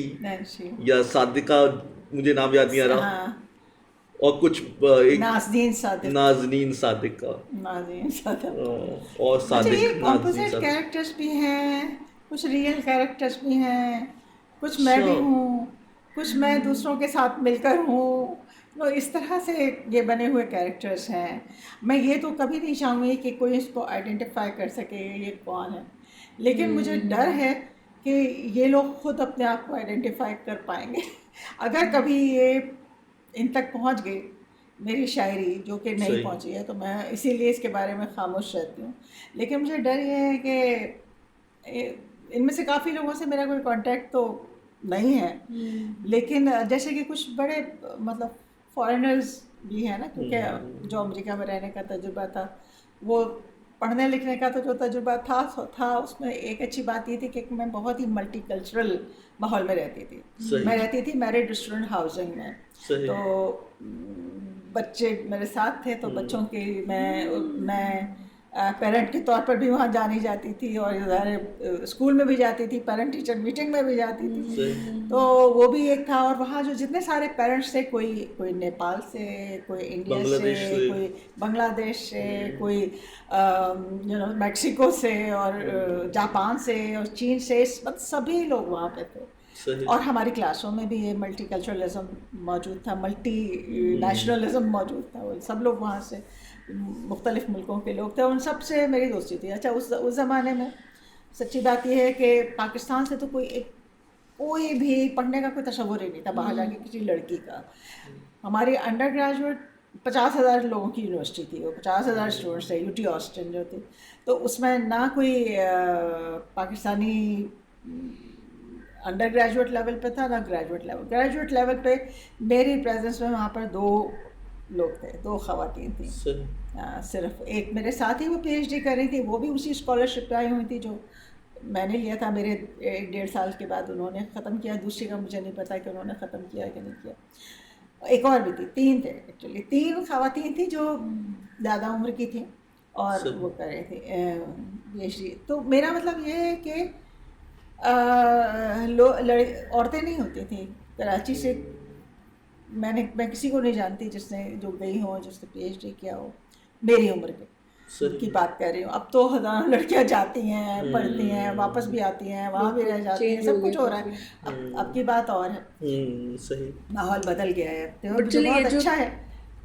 یا صادقہ, مجھے نام یاد نہیں آ رہا, اور کچھ نازنین صادقہ اور صادق. کمپوزٹ کیریکٹرس بھی ہیں, کچھ ریئل کیریکٹرس بھی ہیں, کچھ میں بھی ہوں, کچھ میں دوسروں کے ساتھ مل کر ہوں. تو اس طرح سے یہ بنے ہوئے کیریکٹرس ہیں. میں یہ تو کبھی نہیں چاہوں گی کہ کوئی اس کو آئیڈینٹیفائی کر سکے یہ کون ہے, لیکن مجھے ڈر ہے کہ یہ لوگ خود اپنے آپ کو آئیڈینٹیفائی کر پائیں گے. اگر کبھی یہ ان تک پہنچ گئی میری شاعری, جو کہ نہیں پہنچی ہے, تو میں اسی لیے اس کے بارے میں خاموش رہتی ہوں. لیکن مجھے ڈر یہ ہے کہ ان میں سے کافی لوگوں سے میرا کوئی کانٹیکٹ تو نہیں ہے, لیکن جیسے کہ کچھ بڑے مطلب فارنرز بھی ہیں نا, کیونکہ جو امریکہ میں رہنے کا تجربہ تھا, وہ پڑھنے لکھنے کا تو جو تجربہ تھا اس میں ایک اچھی بات یہ تھی کہ میں بہت ہی ملٹی کلچرل ماحول میں رہتی تھی. میں رہتی تھی میرڈ اسٹوڈنٹ ہاؤسنگ میں, تو بچے میرے ساتھ تھے, تو بچوں کی میں پیرنٹ کے طور پر بھی وہاں جانی جاتی تھی, اور اسکول میں بھی جاتی تھی, پیرنٹ ٹیچر میٹنگ میں بھی جاتی تھی. تو وہ بھی ایک تھا. اور وہاں جو جتنے سارے پیرنٹس تھے, کوئی نیپال سے, کوئی انڈیا سے, کوئی بنگلہ دیش سے, کوئی میکسیکو سے, اور جاپان سے, اور چین سے, سبھی لوگ وہاں پہ تھے. اور ہماری کلاسوں میں بھی یہ ملٹی کلچرلزم موجود تھا, ملٹی نیشنلزم موجود تھا. وہ سب لوگ وہاں سے مختلف ملکوں کے لوگ تھے, ان سب سے میری دوستی تھی. اچھا, اس زمانے میں سچی بات یہ ہے کہ پاکستان سے تو کوئی بھی پڑھنے کا کوئی تصور ہی نہیں تھا باہر جا کے کسی لڑکی کا. ہماری انڈر گریجویٹ 50,000 لوگوں کی یونیورسٹی تھی, وہ 50,000 اسٹوڈنٹس تھے, UT آسٹن جو تھی. تو اس میں نہ کوئی پاکستانی انڈر گریجویٹ لیول پہ تھا, نہ گریجویٹ لیول پہ میری پریزنس میں وہاں پر 2 لوگ تھے, 2 خواتین تھیں صرف. ایک میرے ساتھ ہی وہ PhD کر رہی تھی, وہ بھی اسی اسکالرشپ پہ آئی ہوئی تھی جو میں نے لیا تھا. میرے 1.5 سال کے بعد انہوں نے ختم کیا. دوسری کا مجھے نہیں پتا کہ انہوں نے ختم کیا کہ نہیں کیا. ایک اور بھی تھی, 3 تھے ایکچولی, 3 خواتین تھیں جو زیادہ عمر کی تھیں اور وہ کر رہی تھی PhD. تو میرا مطلب یہ ہے کہ عورتیں نہیں ہوتی تھیں کراچی سے. میں کسی کو نہیں جانتی جو گئی ہوں, جس نے PhD کیا ہو میری عمر کے. کی بات کر رہی ہوں. اب تو ہزاروں لڑکیاں جاتی ہیں, پڑھتی ہیں, واپس بھی آتی ہیں, وہاں بھی رہ جاتی ہیں, سب کچھ ہو رہا ہے. اب کی بات اور ہے, صحیح ماحول بدل گیا ہے, But چلیے بہت یہ جو اچھا ہے.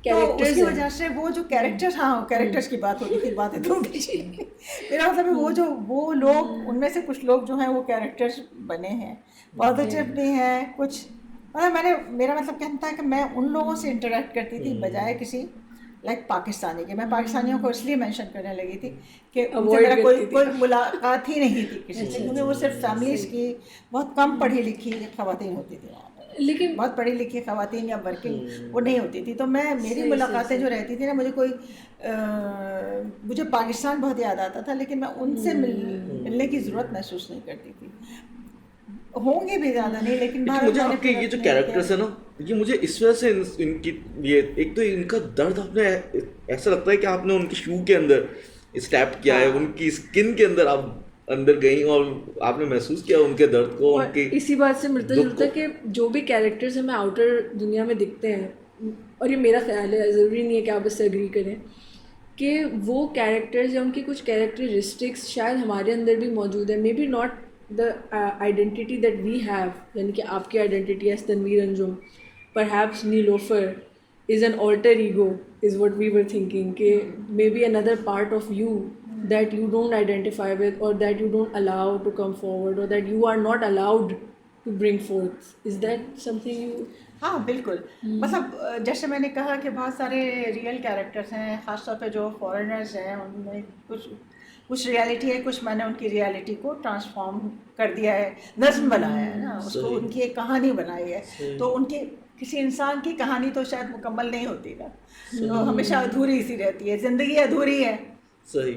تو اس کی وجہ سے وہ جو کیریکٹر, ہاں کیریکٹرس کی بات ہو رہی تھی, باتیں تو میرا مطلب ہے وہ لوگ, ان میں سے کچھ لوگ جو ہیں وہ کیریکٹرس بنے ہیں, پازیٹیو بھی ہیں کچھ. مطلب میرا مطلب کہنا تھا کہ میں ان لوگوں سے انٹریکٹ کرتی تھی بجائے کسی لائک پاکستانی کے. میں پاکستانیوں کو اس لیے مینشن کرنے لگی تھی کہ ان سے میرا کوئی ملاقات ہی نہیں تھی کسی سے, کیونکہ وہ صرف فیملیز کی بہت کم پڑھی لکھی خواتین ہوتی تھیں وہاں پہ, لیکن بہت پڑھی لکھی خواتین یا ورکنگ وہ نہیں ہوتی تھی. تو میری ملاقاتیں جو رہتی تھی نا, مجھے پاکستان بہت یاد آتا تھا, لیکن میں ان سے ملنے کی ضرورت محسوس نہیں کرتی تھی. ہوں گے بھی زیادہ نہیں, لیکن مجھے آپ کے یہ جو کیریکٹرس ہیں نا, یہ مجھے اس وجہ سے ان کی یہ ایک تو ان کا درد آپ نے ایسا لگتا ہے کہ آپ نے ان کے شو کے اندر اسٹیپ کیا ہے, ان کی اسکن کے اندر آپ اندر گئیں اور آپ نے محسوس کیا ان کے درد کو, ان کے اسی بات سے ملتا جلتا کہ جو بھی کیریکٹرز ہمیں آؤٹر دنیا میں دکھتے ہیں, اور یہ میرا خیال ہے, ضروری نہیں ہے کہ آپ اس سے اگری کریں, کہ وہ کیریکٹرز یا ان کی کچھ کیریکٹرسٹکس شاید ہمارے اندر بھی موجود ہے. May be not the identity that we have, یعنی کہ آپ کی identity as Tanveer Anjum, perhaps Nilofar is an alter ego is what we were thinking, کہ maybe another part of you that you don't identify with or that you don't allow to come forward or that you are not allowed to bring forth. Is that something you... ہاں بالکل. مطلب جیسے میں نے کہا کہ بہت سارے ریئل کیریکٹرس ہیں, خاص طور پہ جو فارنرز ہیں, ان میں کچھ ریالٹی ہے, کچھ میں نے ان کی ریالٹی کو ٹرانسفارم کر دیا ہے, نظم بنایا ہے نا, اس کو ان کی ایک کہانی بنائی ہے. تو ان کی کسی انسان کی کہانی تو شاید مکمل نہیں ہوتی نا, تو ہمیشہ ادھوری سی رہتی ہے, زندگی ادھوری ہے.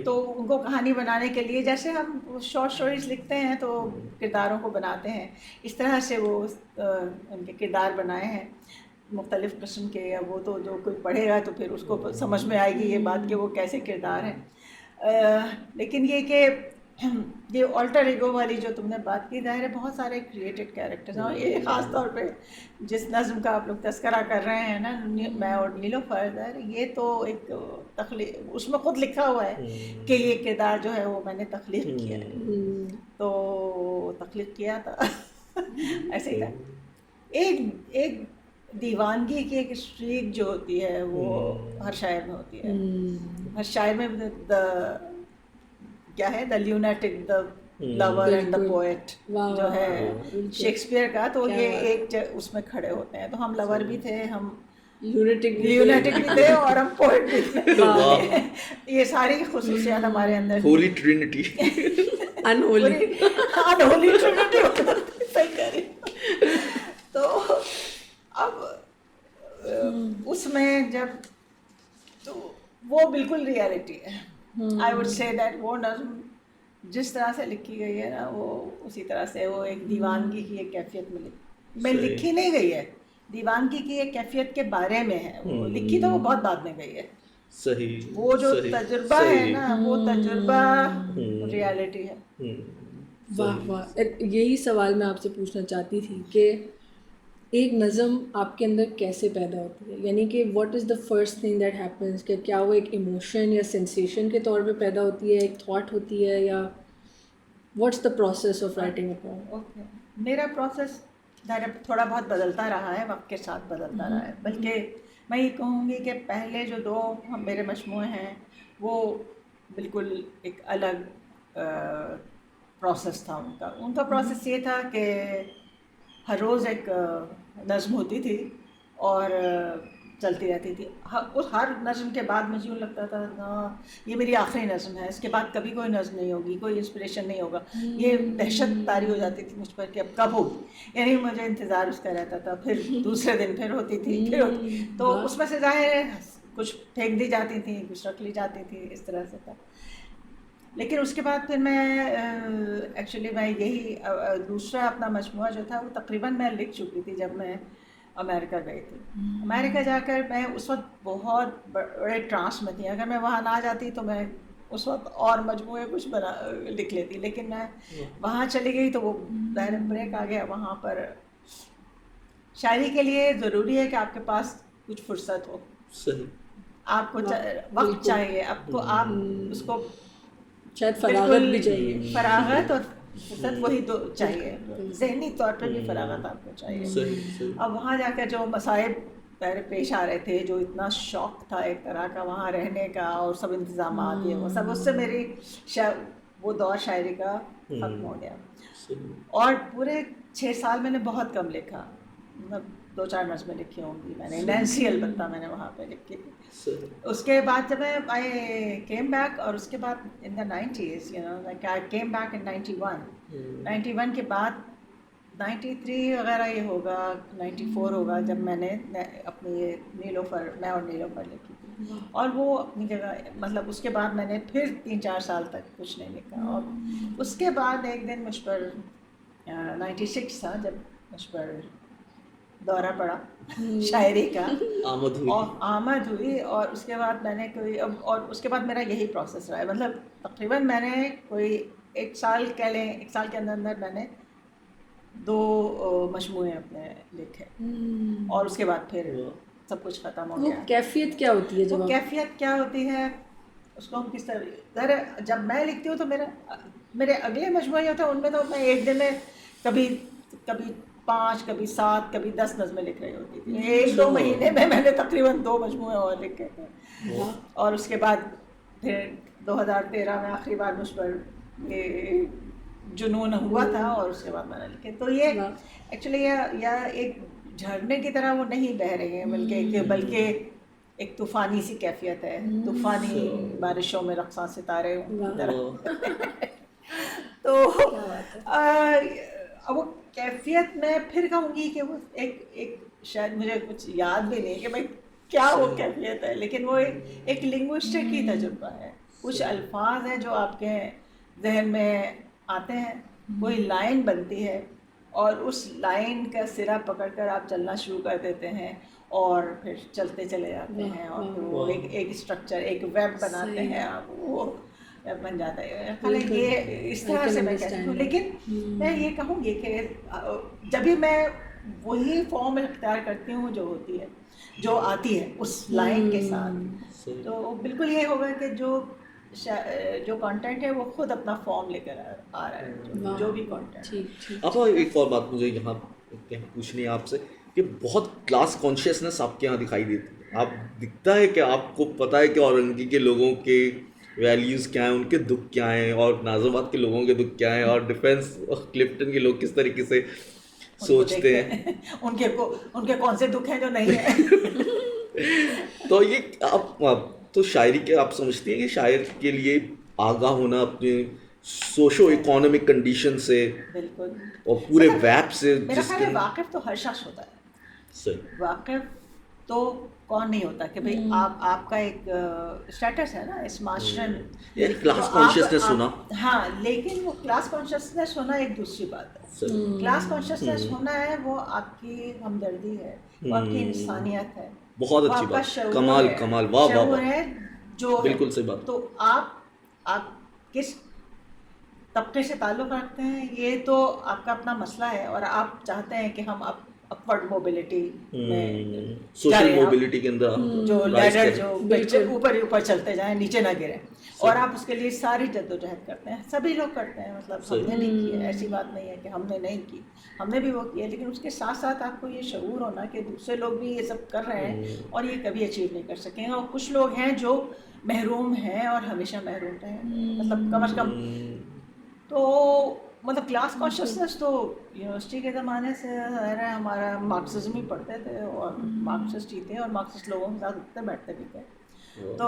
تو ان کو کہانی بنانے کے لیے جیسے ہم شارٹ اسٹوریز لکھتے ہیں تو کرداروں کو بناتے ہیں, اس طرح سے وہ ان کے کردار بنائے ہیں مختلف قسم کے. یا وہ تو جو کوئی پڑھے گا تو پھر اس کو سمجھ میں آئے گی یہ بات کہ وہ کیسے کردار ہیں. لیکن یہ کہ یہ آلٹر ایگو والی جو تم نے بات کی, ظاہر ہے بہت سارے کریٹڈ کیریکٹرز ہیں, اور یہ خاص طور پہ جس نظم کا آپ لوگ تذکرہ کر رہے ہیں نا, میں اور نیلوفر, یہ تو ایک تخلیق, اس میں خود لکھا ہوا ہے کہ یہ کردار جو ہے وہ میں نے تخلیق کیا ہے. تو تخلیق کیا تھا ایسے ہی تھا. ایک دیوانگی کی ایک اسٹریک جو ہوتی ہے وہ ہر شاعر میں ہوتی ہے. ہر شاعر میں کیا ہے, دا لیونیٹک, دا لور اینڈ دا پوئٹ جو ہے شیکسپیئر کا, تو یہ ایک اس میں کھڑے ہوتے ہیں. تو ہم لور بھی تھے, ہم لیونیٹک بھی تھے, اور ہم پوئٹ بھی تھے. یہ ساری خصوصیات ہمارے اندر, ہولی ٹرینٹی, انہولی ٹرینٹی صحیح کہہ رہی. تو اب اس میں جب, تو وہ بالکل ریالٹی ہے. آئی وڈ سے دیٹ وہ نظم جس طرح سے لکھی گئی ہے نا, وہ اسی طرح سے وہ ایک دیوانگی کی ایک کیفیت میں لکھی نہیں گئی ہے. دیوانگی کی ایک کیفیت کے بارے میں ہے, وہ لکھی تو وہ بہت بعد میں گئی ہے. صحیح, وہ جو تجربہ ہے نا, وہ تجربہ ریالٹی ہے. واہ واہ, یہی سوال میں آپ سے پوچھنا چاہتی تھی کہ ایک نظم آپ کے اندر کیسے پیدا ہوتی ہے, یعنی کہ what is the first thing that happens, کہ کیا وہ ایک ایموشن یا سینسیشن کے طور پہ پیدا ہوتی ہے, ایک تھاٹ ہوتی ہے, یا what's the process of writing a poem? Okay, میرا پروسیس تھوڑا بہت بدلتا رہا ہے, وقت کے ساتھ بدلتا رہا ہے. بلکہ میں یہ کہوں گی کہ پہلے جو دو میرے مجموعے ہیں وہ بالکل ایک الگ پروسیس تھا ان کا پروسیس یہ تھا کہ ہر روز ایک نظم ہوتی تھی اور چلتی رہتی تھی. اس ہر نظم کے بعد مجھے یوں لگتا تھا یہ میری آخری نظم ہے, اس کے بعد کبھی کوئی نظم نہیں ہوگی, کوئی انسپریشن نہیں ہوگا. یہ دہشت طاری ہو جاتی تھی مجھ پر کہ اب کب ہوگی, یعنی مجھے انتظار اس کا رہتا تھا. پھر دوسرے دن پھر ہوتی تھی, تو اس میں سے ظاہر ہے کچھ پھینک دی جاتی تھیں, کچھ رکھ لی جاتی تھی, اس طرح سے تھا. لیکن اس کے بعد پھر میں ایکچولی میں یہی دوسرا اپنا مجموعہ جو تھا وہ تقریباً میں لکھ چکی تھی جب میں امریکہ گئی تھی. امریکہ جا کر میں اس وقت بہت بڑے ٹرانس میں تھی. اگر میں وہاں نہ جاتی تو میں اس وقت اور مجموعے کچھ لکھ لیتی, لیکن میں وہاں چلی گئی تو وہ ظاہر بریک آ گیا. وہاں پر شاعری کے لیے ضروری ہے کہ آپ کے پاس کچھ فرصت ہو. صحیح. آپ کو وقت چاہیے، آپ کو آپ اس کو شاید فراغت بھی چاہیے، فراغت اور فرصت وہی دو چاہیے، ذہنی طور پہ بھی فراغت آپ کو چاہیے. اب وہاں جا کر جو مصائب پیش آ رہے تھے، جو اتنا شوق تھا ایک طرح کا وہاں رہنے کا اور سب انتظامات یہ وہ سب، اس سے میری وہ دور شاعری کا ختم ہو گیا. اور پورے 6 سال میں نے بہت کم لکھا، مطلب 2-4 نظمیں لکھی ہوں گی میں نے، نینسی البتہ میں نے وہاں پہ لکھی تھی. اس کے بعد جب میں آئی کیم بیک، اور اس کے بعد ان دا 90s I came back in 91 کے بعد 93 وغیرہ یہ ہوگا، 94 ہوگا، جب میں نے اپنی نیلوفر، میں اور نیلوفر لکھی تھی. اور وہ اپنی جگہ، مطلب اس کے بعد میں نے پھر 3-4 سال تک کچھ نہیں لکھا. اور اس کے بعد ایک دن مجھ پر 96 تھا جب مجھ پر دورہ پڑا شاعری کا، آمد ہوئی. اور اس کے بعد میں نے اور اس کے بعد میرا یہی پروسیس رہا ہے. مطلب تقریباً میں نے کوئی 1 سال کہہ لیں، 1 سال کے اندر میں نے 2 مجموعے اپنے لکھے، اور اس کے بعد پھر سب کچھ ختم ہو گیا. کیفیت کیا ہوتی ہے؟ وہ کیفیت کیا ہوتی ہے اس کو ہم کس طرح، جب میں لکھتی ہوں تو میرے اگلے مجموعے ہوتے ہیں، ان میں تو میں ایک دن میں کبھی 5، کبھی 7، کبھی 10 نظمیں لکھ رہی ہوتی تھی. 1-2 مہینے میں نے تقریباً 2 مجموعے اور لکھے تھے. اور اس کے بعد پھر 2013 میں آخری بار مجھ پر یہ جنون ہوا تھا، اور اس کے بعد میں نے لکھے. تو یہ ایکچولی یا ایک جھرنے کی طرح وہ نہیں بہہ رہی ہیں، بلکہ ایک طوفانی سی کیفیت ہے، طوفانی بارشوں میں رقصاں ستارے. تو اب وہ کیفیت میں پھر کہوں گی کہ وہ ایک شاید مجھے کچھ یاد بھی نہیں کہ بھائی کیا وہ کیفیت ہے، لیکن وہ ایک لنگوسٹک ہی تجربہ ہے. کچھ الفاظ ہیں جو آپ کے ذہن میں آتے ہیں، کوئی لائن بنتی ہے، اور اس لائن کا سرا پکڑ کر آپ چلنا شروع کر دیتے ہیں، اور پھر چلتے چلے جاتے ہیں، اور پھر وہ ایک اسٹرکچر، ایک ویب بناتے ہیں آپ، وہ بن جاتا ہے. یہ اس طرح سے میں کہتی ہوں. لیکن میں یہ کہوں گی کہ جب بھی میں وہی فارم اختیار کرتی ہوں جو ہوتی ہے، جو آتی ہے اس لائن کے ساتھ، تو بالکل یہ ہوگا کہ جو کانٹینٹ ہے وہ خود اپنا فارم لے کر آ رہا ہے، جو بھی کانٹینٹ. اب ایک اور بات مجھے یہاں پوچھنی ہے آپ سے کہ بہت کلاس کانشیسنس آپ کے یہاں دکھائی دیتی ہے. آپ دکھتا ہے کہ آپ کو پتہ ہے کہ اورنگی کے لوگوں کے ویلیوز کیا ہیں، ان کے دکھ کیا ہیں، اور ناظم آباد کے لوگوں کے دکھ کیا ہیں، اور ڈیفینس اور کلفٹن کے لوگ کس طریقے سے سوچتے ہیں، ان کے کون سے دکھ ہیں جو نہیں ہیں. تو یہ آپ تو شاعری کے آپ سمجھتی ہیں کہ شاعر کے لیے آگاہ ہونا اپنے سوشو اکانومک کنڈیشن سے، بالکل، اور پورے ویب سے، میرا خیال ہے واقف تو ہر شخص ہوتا ہے. صحیح، واقف تو کون نہیں ہوتا کہ بھئی آپ کا ایک اسٹیٹس ہے نا اس معاشرے میں، کلاس کانشیسنس ہونا. ہاں، لیکن وہ کلاس کانشیسنس ہونا ایک دوسری بات ہے. کلاس کانشیسنس ہونا ہے وہ آپ کی ہمدردی ہے، وہ آپ کی انسانیت ہے، بہت اچھی بات، کمال کمال، واہ واہ واہ، ہے جو بالکل صحیح بات. تو آپ کس طبقے سے تعلق رکھتے ہیں یہ تو آپ کا اپنا مسئلہ ہے، اور آپ چاہتے ہیں کہ ہم اپورڈ موبلٹی میں، سوشل موبلٹی کے اندر جو لیڈر جو اوپر چلتے جائیں، نیچے نہ گریں، اور آپ اس کے لیے ساری جدوجہد کرتے ہیں. سبھی لوگ کرتے ہیں، مطلب ہم نے نہیں کی ہے، ایسی بات نہیں ہے کہ ہم نے نہیں کی، ہم نے بھی وہ کیا. لیکن اس کے ساتھ ساتھ آپ کو یہ شعور ہونا کہ دوسرے لوگ بھی یہ سب کر رہے ہیں اور یہ کبھی اچیو نہیں کر سکیں گے. اور کچھ لوگ ہیں جو محروم ہیں اور ہمیشہ محروم رہیں، مطلب کم از کم. تو مطلب کلاس کانشیسنس تو یونیورسٹی کے زمانے سے ظاہر ہے، ہمارا مارکسزم ہی پڑھتے تھے، اور مارکسسٹ ہی تھے، اور مارکسسٹ لوگوں کے ساتھ اٹھتے بیٹھتے بھی تھے. تو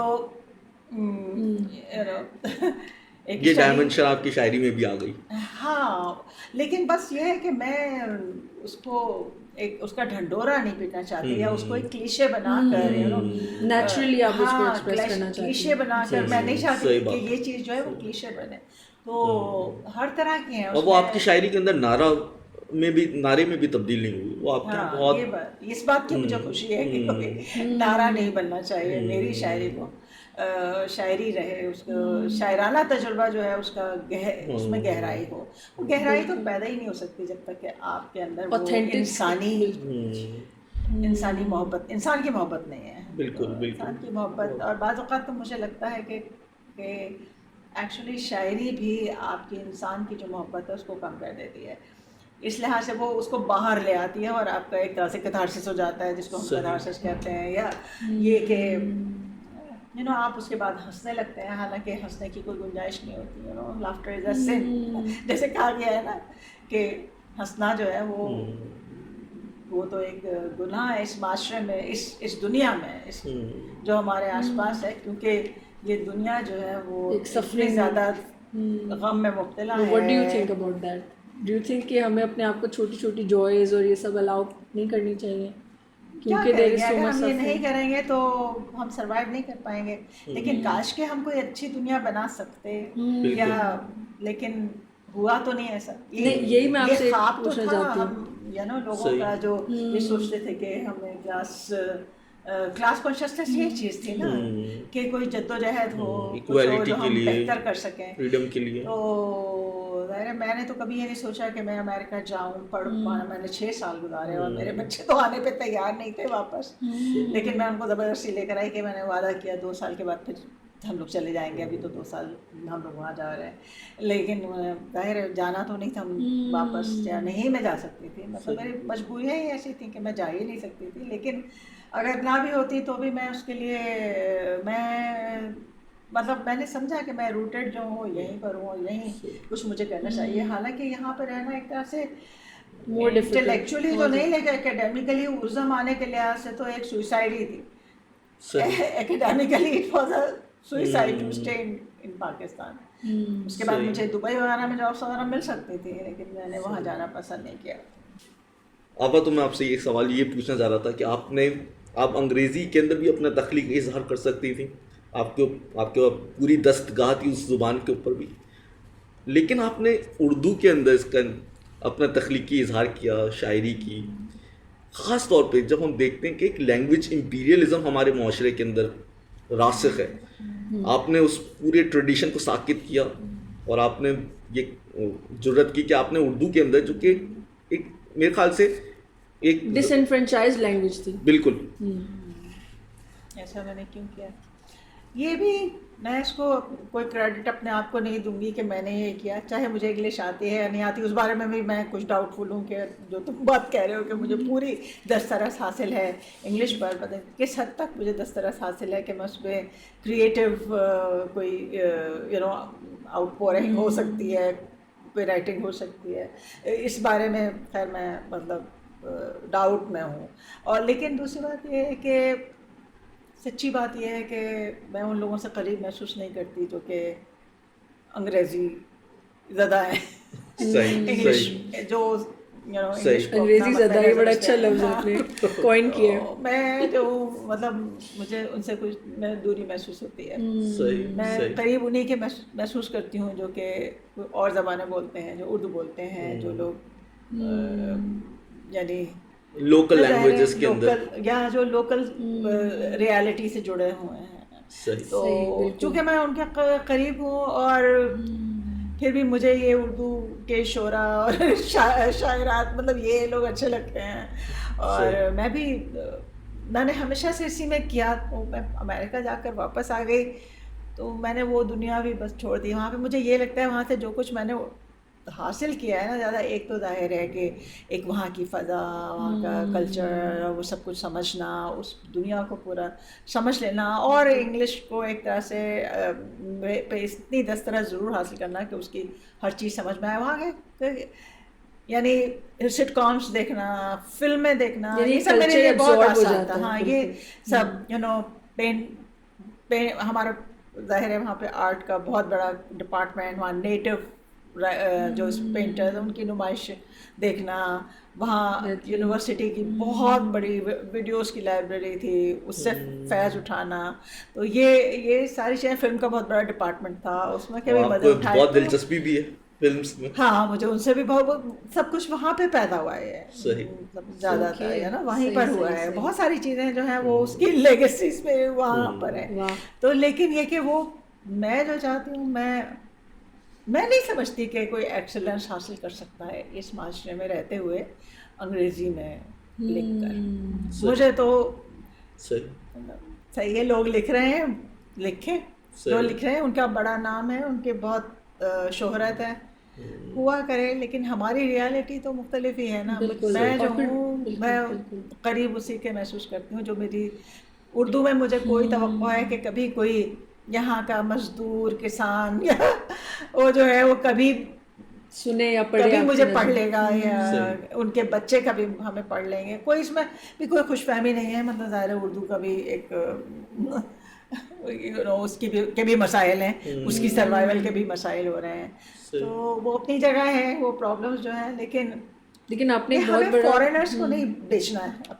یہ ڈائمنشن آپ کی شاعری میں بھی آ گئی. ہاں، لیکن بس یہ ہے کہ میں اس کو اس کا ڈھنڈورا نہیں پیٹنا چاہتی، یا اس کو ایک کلیشے بنا کر نیچرلی آپ اس کو ایکسپریس کرنا چاہتی ہیں. کلیشے بنا کر میں نہیں چاہتی کہ یہ چیز جو ہے وہ کلیشے بنے. تو ہر طرح کی ہیں. اور وہ آپ کی شاعری کے اندر نعرے میں بھی تبدیل نہیں ہوئی. وہ آپ کی بہت، اس بات کی مجھے خوشی ہے کہ کوئی نعرہ نہیں بننا چاہیے میری شاعری کو. شاعری رہے، اس کو شاعرانہ تجربہ جو ہے اس کا اس میں گہرائی ہو. وہ گہرائی تو پیدا ہی نہیں ہو سکتی جب تک کہ آپ کے اندر وہ انسانی انسانی محبت، انسان کی محبت نہیں ہے. بالکل بالکل. انسان کی محبت. اور بعض اوقات تو مجھے لگتا ہے کہ ایکچولی شاعری بھی آپ کی انسان کی جو محبت ہے اس کو کم کر دیتی ہے. اس لحاظ سے وہ اس کو باہر لے آتی ہے اور آپ کا ایک طرح سے کتھارسس ہو جاتا ہے، جس کو ہم کتھارسس کہتے ہیں. یا یہ کہ آپ اس کے بعد ہنسنے لگتے ہیں، حالانکہ ہنسنے کی کوئی گنجائش نہیں ہوتی. لافٹر از اے سن، جیسے کہا گیا ہے نا کہ ہنسنا جو ہے وہ تو ایک گناہ ہے اس معاشرے میں، اس دنیا میں، اس جو ہمارے آس پاس ہے. کیونکہ یہ دنیا جو ہے وہ اتنی زیادہ غم میں مبتلا ہے. What do you think about that? Do you think کہ ہمیں اپنے آپ کو چھوٹی چھوٹی جوائز اور یہ سب الاؤ نہیں کرنی چاہیے؟ کیونکہ اگر ہم یہ نہیں کریں گے تو ہم سروائیو نہیں کر پائیں گے. لیکن کاش کہ ہم کوئی اچھی دنیا بنا سکتے یا، لیکن ہوا تو نہیں ایسا. یہی میں آپ سے خواب تو پوچھنا تھا چاہتی ہوں. ہم لوگوں کا جو یہ سوچتے تھے کہ ہمیں کلاس کانشیسنس یہ چیز تھی نا کہ کوئی جدوجہد ہو جو ہم بہتر کر سکیں، فریڈم کے لیے. تو ظاہر میں نے تو کبھی یہ نہیں سوچا کہ میں امریکہ جاؤں پڑھ پانا. میں نے 6 سال گزارے اور میرے بچے تو آنے پہ تیار نہیں تھے واپس. لیکن میں ان کو زبردستی لے کر آئی کہ میں نے وعدہ کیا 2 سال کے بعد پھر ہم لوگ چلے جائیں گے. ابھی تو 2 سال ہم لوگ وہاں جا رہے ہیں. لیکن ظاہر جانا تو نہیں تھا واپس، یا نہیں میں جا سکتی تھی. مطلب میری مجبوریاں ہی ایسی تھیں کہ میں جا ہی نہیں سکتی تھی. لیکن اگر نہ بھی ہوتی تو بھی میں اس کے لیے میں نے سمجھا کہ میں روٹیڈ جو ہوں یہیں پر ہوں اور یہیں کچھ مجھے کرنا چاہیے. حالانکہ یہاں پہ رہنا ایک طرح سے انٹلیکچولی تو نہیں، لیکن اکیڈیمیکلی ارزم آنے کے لحاظ سے تو ایک سوئسائڈ ہی تھی. Academically it was a suicide to stay in Pakistan. اس کے بعد مجھے دبئی وغیرہ میں جابس وغیرہ مل سکتی تھی، لیکن میں نے وہاں جانا پسند نہیں کیا. آپا تو میں آپ سے یہ سوال یہ پوچھنا چاہ رہا تھا کہ آپ انگریزی کے اندر بھی اپنا تخلیقی اظہار کر سکتی تھیں. آپ کے پوری دستگاہ تھی اس زبان کے اوپر بھی، لیکن آپ نے اردو کے اندر اس کا اپنا تخلیقی اظہار کیا، شاعری کی. خاص طور پہ جب ہم دیکھتے ہیں کہ ایک لینگویج امپیریلزم ہمارے معاشرے کے اندر راسخ ہے، آپ نے اس پورے ٹریڈیشن کو ساکت کیا اور آپ نے یہ جرت کی کہ آپ نے اردو کے اندر، جو کہ ایک میرے خیال سے ایک ڈس انفرینچائز لینگویج تھی. بالکل. ایسا میں نے کیوں کیا؟ یہ بھی میں اس کو کوئی کریڈٹ اپنے آپ کو نہیں دوں گی کہ میں نے یہ کیا. چاہے مجھے انگلش آتی ہے یا نہیں آتی، اس بارے میں بھی میں کچھ ڈاؤٹ فل ہوں کہ جو تم بات کہہ رہے ہو کہ مجھے پوری دسترس حاصل ہے انگلش پر. پتہ کس حد تک مجھے دسترس حاصل ہے کہ میں اس پہ کریٹیو کوئی آؤٹ پورنگ ہو سکتی ہے، کوئی رائٹنگ ہو سکتی ہے. اس بارے میں خیر میں ڈاؤٹ میں ہوں. اور لیکن دوسری بات یہ ہے کہ سچی بات یہ ہے کہ میں ان لوگوں سے قریب محسوس نہیں کرتی جو کہ انگریزی زدہ ہیں. انگلش جو انگریزی زدہ ہی بڑا اچھا لفظ آپ نے کوائن کیا ہے. میں جو مطلب مجھے ان سے کچھ میں دوری محسوس ہوتی ہے. میں قریب انہیں کے محسوس کرتی ہوں جو کہ اور زبانیں بولتے ہیں، جو اردو بولتے ہیں، جو لوگ یعنی لوکل لینگویجز کے اندر یا جو لوکل ریالٹی سے جڑے ہوئے ہیں. تو چونکہ میں ان کے قریب ہوں اور پھر بھی مجھے یہ اردو کے شعرا اور شاعرات مطلب یہ لوگ اچھے لگتے ہیں. اور میں نے ہمیشہ سے اسی میں کیا. تو میں امریکہ جا کر واپس آ گئی تو میں نے وہ دنیا بھی بس چھوڑ دی. وہاں پہ مجھے یہ لگتا ہے وہاں سے جو کچھ میں نے حاصل کیا ہے نا زیادہ، ایک تو ظاہر ہے کہ ایک وہاں کی فضا، وہاں کا کلچر، وہ سب کچھ سمجھنا، اس دنیا کو پورا سمجھ لینا، اور انگلش کو ایک طرح سے پہ اتنی دسترس ضرور حاصل کرنا کہ اس کی ہر چیز سمجھ میں آئے. وہاں کے یعنی سٹ کامس دیکھنا، فلمیں دیکھنا، یہ سب میرے لیے بہت آسان تھا. ہاں یہ سب ہمارا ظاہر ہے وہاں پہ آرٹ کا بہت بڑا ڈپارٹمنٹ، وہاں نیٹو جو پینٹر ان کی نمائش دیکھنا، وہاں یونیورسٹی کی بہت بڑی ویڈیوز کی لائبریری تھی، اس سے فیض اٹھانا. تو یہ ساری چیزیں، فلم کا بہت بڑا ڈپارٹمنٹ تھا، اس میں کبھی مزے اٹھائے. بہت دلچسپی بھی ہے فلمس میں. ہاں مجھے ان سے بھی بہت سب کچھ وہاں پہ پیدا ہوا ہے، مطلب زیادہ تر ہے نا وہیں پر ہوا ہے. بہت ساری چیزیں جو ہیں وہ اس کی لیگیسیز پہ وہاں پر ہیں. تو لیکن یہ کہ وہ میں جو چاہتی ہوں، میں نہیں سمجھتی کہ کوئی ایکسلنس حاصل کر سکتا ہے اس معاشرے میں رہتے ہوئے انگریزی میں. لکھ کر. مجھے تو صحیح ہے, لوگ لکھ رہے ہیں, لکھیں, جو لکھ رہے ہیں ان کا بڑا نام ہے, ان کے بہت شہرت ہے, ہوا کرے, لیکن ہماری ریالٹی تو مختلف ہی ہے نا. میں جو ہوں میں قریب اسی کے محسوس کرتی ہوں جو میری اردو میں. مجھے کوئی توقع ہے کہ کبھی کوئی یہاں کا مزدور کسان یا وہ جو ہے وہ کبھی سنے یا پڑھے, کبھی مجھے پڑھ لے گا, یا ان کے بچے کبھی ہمیں پڑھ لیں گے. کوئی اس میں بھی کوئی خوش فہمی نہیں ہے. مطلب ظاہر اردو کا بھی ایک اس کے بھی مسائل ہیں, اس کی سروائیول کے بھی مسائل ہو رہے ہیں, تو وہ اپنی جگہ ہے, وہ پرابلمس جو ہیں. لیکن آپ نے ہمیں فارینرس کو نہیں بیچنا ہے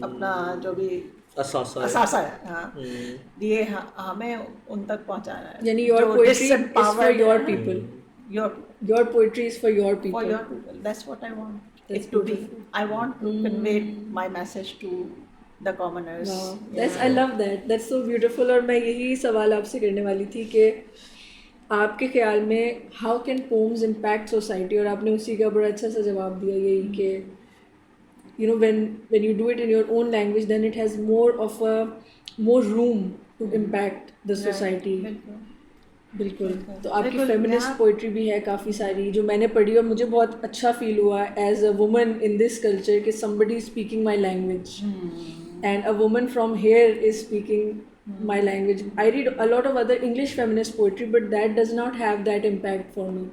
اپنا جو بھی اثاثہ ہے, ہاں, یہ ہمیں ان تک پہنچانا ہے. یعنی your poetry is for your people. Your poetry is for your people. For your people. That's what I want it to be. I want to convey my message to the commoners. Wow. I love that. That's so beautiful. اور میں یہی سوال آپ سے کرنے والی تھی کہ آپ کے خیال میں how can poems impact society, اور آپ نے اسی کا بڑا اچھا سا جواب دیا, یہی کہ you know when you do it in your own language then it has more room to impact the society. بالکل. تو آپ کی فیمنسٹ پوئٹری بھی ہے کافی ساری جو میں نے پڑھی, اور مجھے بہت اچھا فیل ہوا as a woman in this culture کہ somebody is speaking my language and a woman from here is speaking my language. I read a lot of other English feminist poetry but that does not have that impact for me,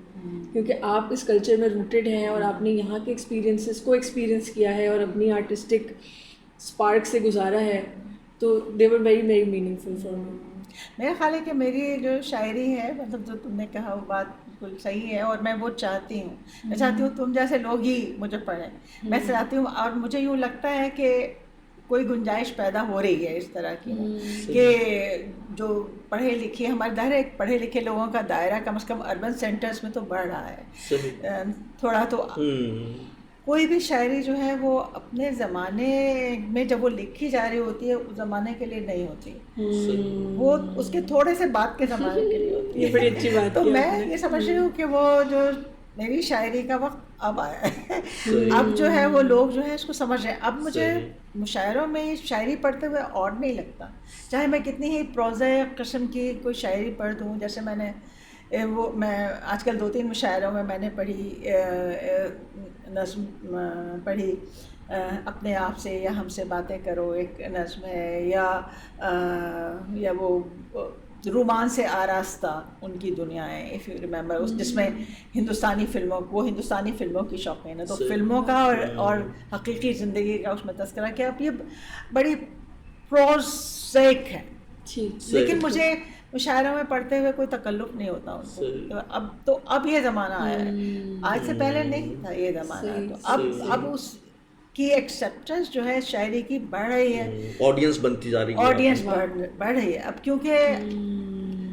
کیونکہ آپ اس culture میں rooted ہیں اور آپ نے یہاں کے experiences کو ایکسپیرینس کیا ہے اور اپنی آرٹسٹک اسپارک سے گزارا ہے, تو they were very very meaningful for me. میرا خیال ہے کہ میری جو شاعری ہے, مطلب جو تم نے کہا وہ بات بالکل صحیح ہے, اور میں وہ چاہتی ہوں. میں چاہتی ہوں تم جیسے لوگ ہی مجھے پڑھیں. میں چاہتی ہوں, اور مجھے یوں لگتا ہے کہ کوئی گنجائش پیدا ہو رہی ہے اس طرح کی کہ جو پڑھے لکھے, ہمارے ظاہر ہے پڑھے لکھے لوگوں کا دائرہ کم از کم اربن سینٹرز میں تو بڑھ رہا ہے تھوڑا. تو کوئی بھی شاعری جو ہے وہ اپنے زمانے میں جب وہ لکھی جا رہی ہوتی ہے اس زمانے کے لیے نہیں ہوتی, وہ اس کے تھوڑے سے بعد کے زمانے کے لیے ہوتی ہے. بڑی اچھی بات. تو میں یہ سمجھ رہی ہوں کہ وہ جو میری شاعری کا وقت اب آیا ہے, اب جو ہے وہ لوگ جو ہے اس کو سمجھ رہے ہیں. اب مجھے مشاعروں میں شاعری پڑھتے ہوئے اور نہیں لگتا, چاہے میں کتنی ہی پروزا قسم کی کوئی شاعری پڑھ دوں. جیسے میں آج کل 2-3 مشاعروں میں نے پڑھی نظم پڑھی, اپنے آپ سے یا ہم سے باتیں کرو ایک نظم ہے, یا وہ رومان سے آراستہ ان کی دنیا ہے, اف یو ریمبر, جس میں ہندوستانی فلموں کی شوقین ہے, تو فلموں کا اور حقیقی زندگی کا اس میں تذکرہ کیا. اب یہ بڑی پروزیک ہے, لیکن مجھے مشاعروں میں پڑھتے ہوئے کوئی تکلف نہیں ہوتا ان کو. اب یہ زمانہ آیا ہے, آج سے پہلے نہیں تھا یہ زمانہ. تو اب اس کی ایکسیپٹنس جو ہے شاعری کی بڑھ رہی ہے, آڈینس بنتی جا رہی ہے, آڈینس بڑھ رہی ہے. اب کیونکہ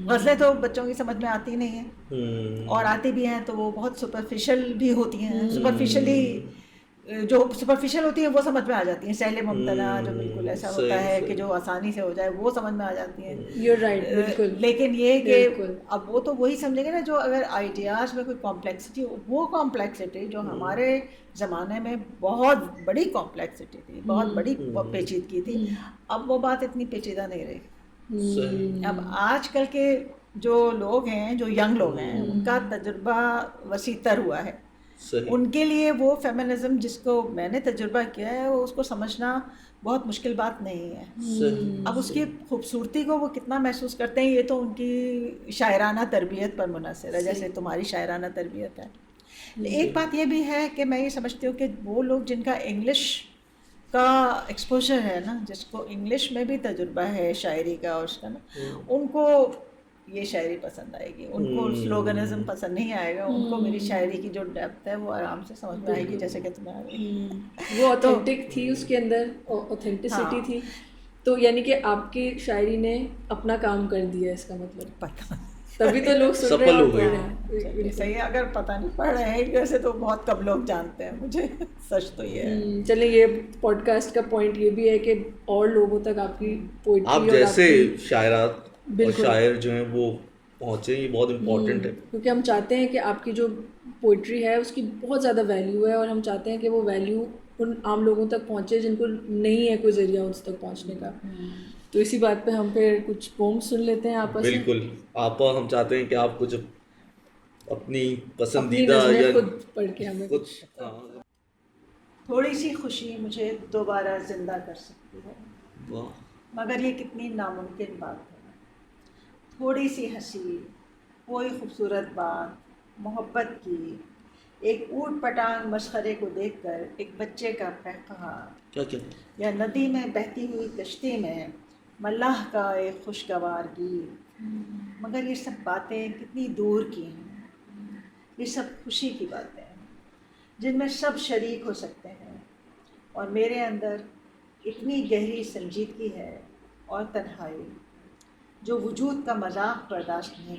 غزلیں تو بچوں کی سمجھ میں آتی نہیں ہیں, اور آتی بھی ہیں تو وہ بہت سپرفیشل بھی ہوتی ہیں. جو سپرفیشل ہوتی ہیں وہ سمجھ میں آ جاتی ہیں, سہل ممتنع جو بالکل ایسا ہوتا ہے کہ جو آسانی سے ہو جائے وہ سمجھ میں آ جاتی ہیں. You're right, بالکل. لیکن یہ کہ اب وہ تو وہی سمجھیں گے نا جو اگر آئیڈیاز میں کوئی کمپلیکسٹی, وہ کمپلیکسٹی جو ہمارے زمانے میں بہت بڑی کمپلیکسٹی تھی, بہت بڑی پیچیدگی تھی, اب وہ بات اتنی پیچیدہ نہیں رہی. اب آج کل کے جو لوگ ہیں, جو ینگ لوگ ہیں, ان کا تجربہ وسیع تر ہوا ہے. ان کے لیے وہ فیمنزم جس کو میں نے تجربہ کیا ہے اس کو سمجھنا بہت مشکل بات نہیں ہے. اب اس کی خوبصورتی کو وہ کتنا محسوس کرتے ہیں یہ تو ان کی شاعرانہ تربیت پر منحصر ہے, جیسے تمہاری شاعرانہ تربیت ہے. ایک بات یہ بھی ہے کہ میں یہ سمجھتی ہوں کہ وہ لوگ جن کا انگلش کا ایکسپوجر ہے نا, جس کو انگلش میں بھی تجربہ ہے شاعری کا اور اس کا نا, ان کو یہ شاعری پسند آئے گی. ان کو سلوگنزم پسند نہیں آئے گا, ان کو میری شاعری کی جو ڈیپتھ ہے وہ آرام سے سمجھ میں آئے گی, جیسے کہ تمہیں آ گئی. وہ اوتھینٹک تھی, اس کے اندر اوتھینٹسٹی تھی. تو یعنی کہ آپ کی شاعری نے اپنا کام کر دیا, اس کا مطلب پتہ تبھی تو لوگ سن رہے ہیں. صحیح ہے, اگر پتہ نہیں پڑھ رہے ہیں ویسے تو بہت کم لوگ جانتے ہیں مجھے, سچ تو یہ ہے. چلیں, یہ پوڈ کاسٹ کا پوائنٹ یہ بھی ہے کہ اور لوگوں تک آپ کی پوئٹری, آپ جیسے شاعرات اور شاعر جو ہیں وہ پہنچے, یہ بہت امپورٹنٹ ہے. کیونکہ ہم چاہتے ہیں کہ آپ کی جو پوئٹری ہے اس کی بہت زیادہ ویلیو ہے, اور ہم چاہتے ہیں کہ وہ ویلیو ان عام لوگوں تک پہنچے جن کو نہیں ہے کوئی ذریعہ اس تک پہنچنے کا. تو اسی بات پہ ہم پھر کچھ پوم سن لیتے ہیں آپس میں. بالکل آپا، ہم چاہتے ہیں کہ آپ کچھ اپنی اپنی پسندیدہ نظمیں یا خود پڑھ کے ہمیں کچھ تھوڑی سی خوشی مجھے دوبارہ زندہ کر سکتی ہے، واہ مگر یہ کتنی ناممکن بات ہے. تھوڑی سی ہنسی، کوئی خوبصورت بات، محبت کی، ایک اوٹ پٹانگ مسخرے کو دیکھ کر ایک بچے کا قہقہا، کیا کیا یا ندی میں بہتی ہوئی کشتی میں ملاح کا ایک خوشگوار گیت. مگر یہ سب باتیں کتنی دور کی ہیں. یہ سب خوشی کی باتیں ہیں جن میں سب شریک ہو سکتے ہیں، اور میرے اندر اتنی گہری سنجیدگی ہے اور تنہائی جو وجود کا مذاق برداشت نہیں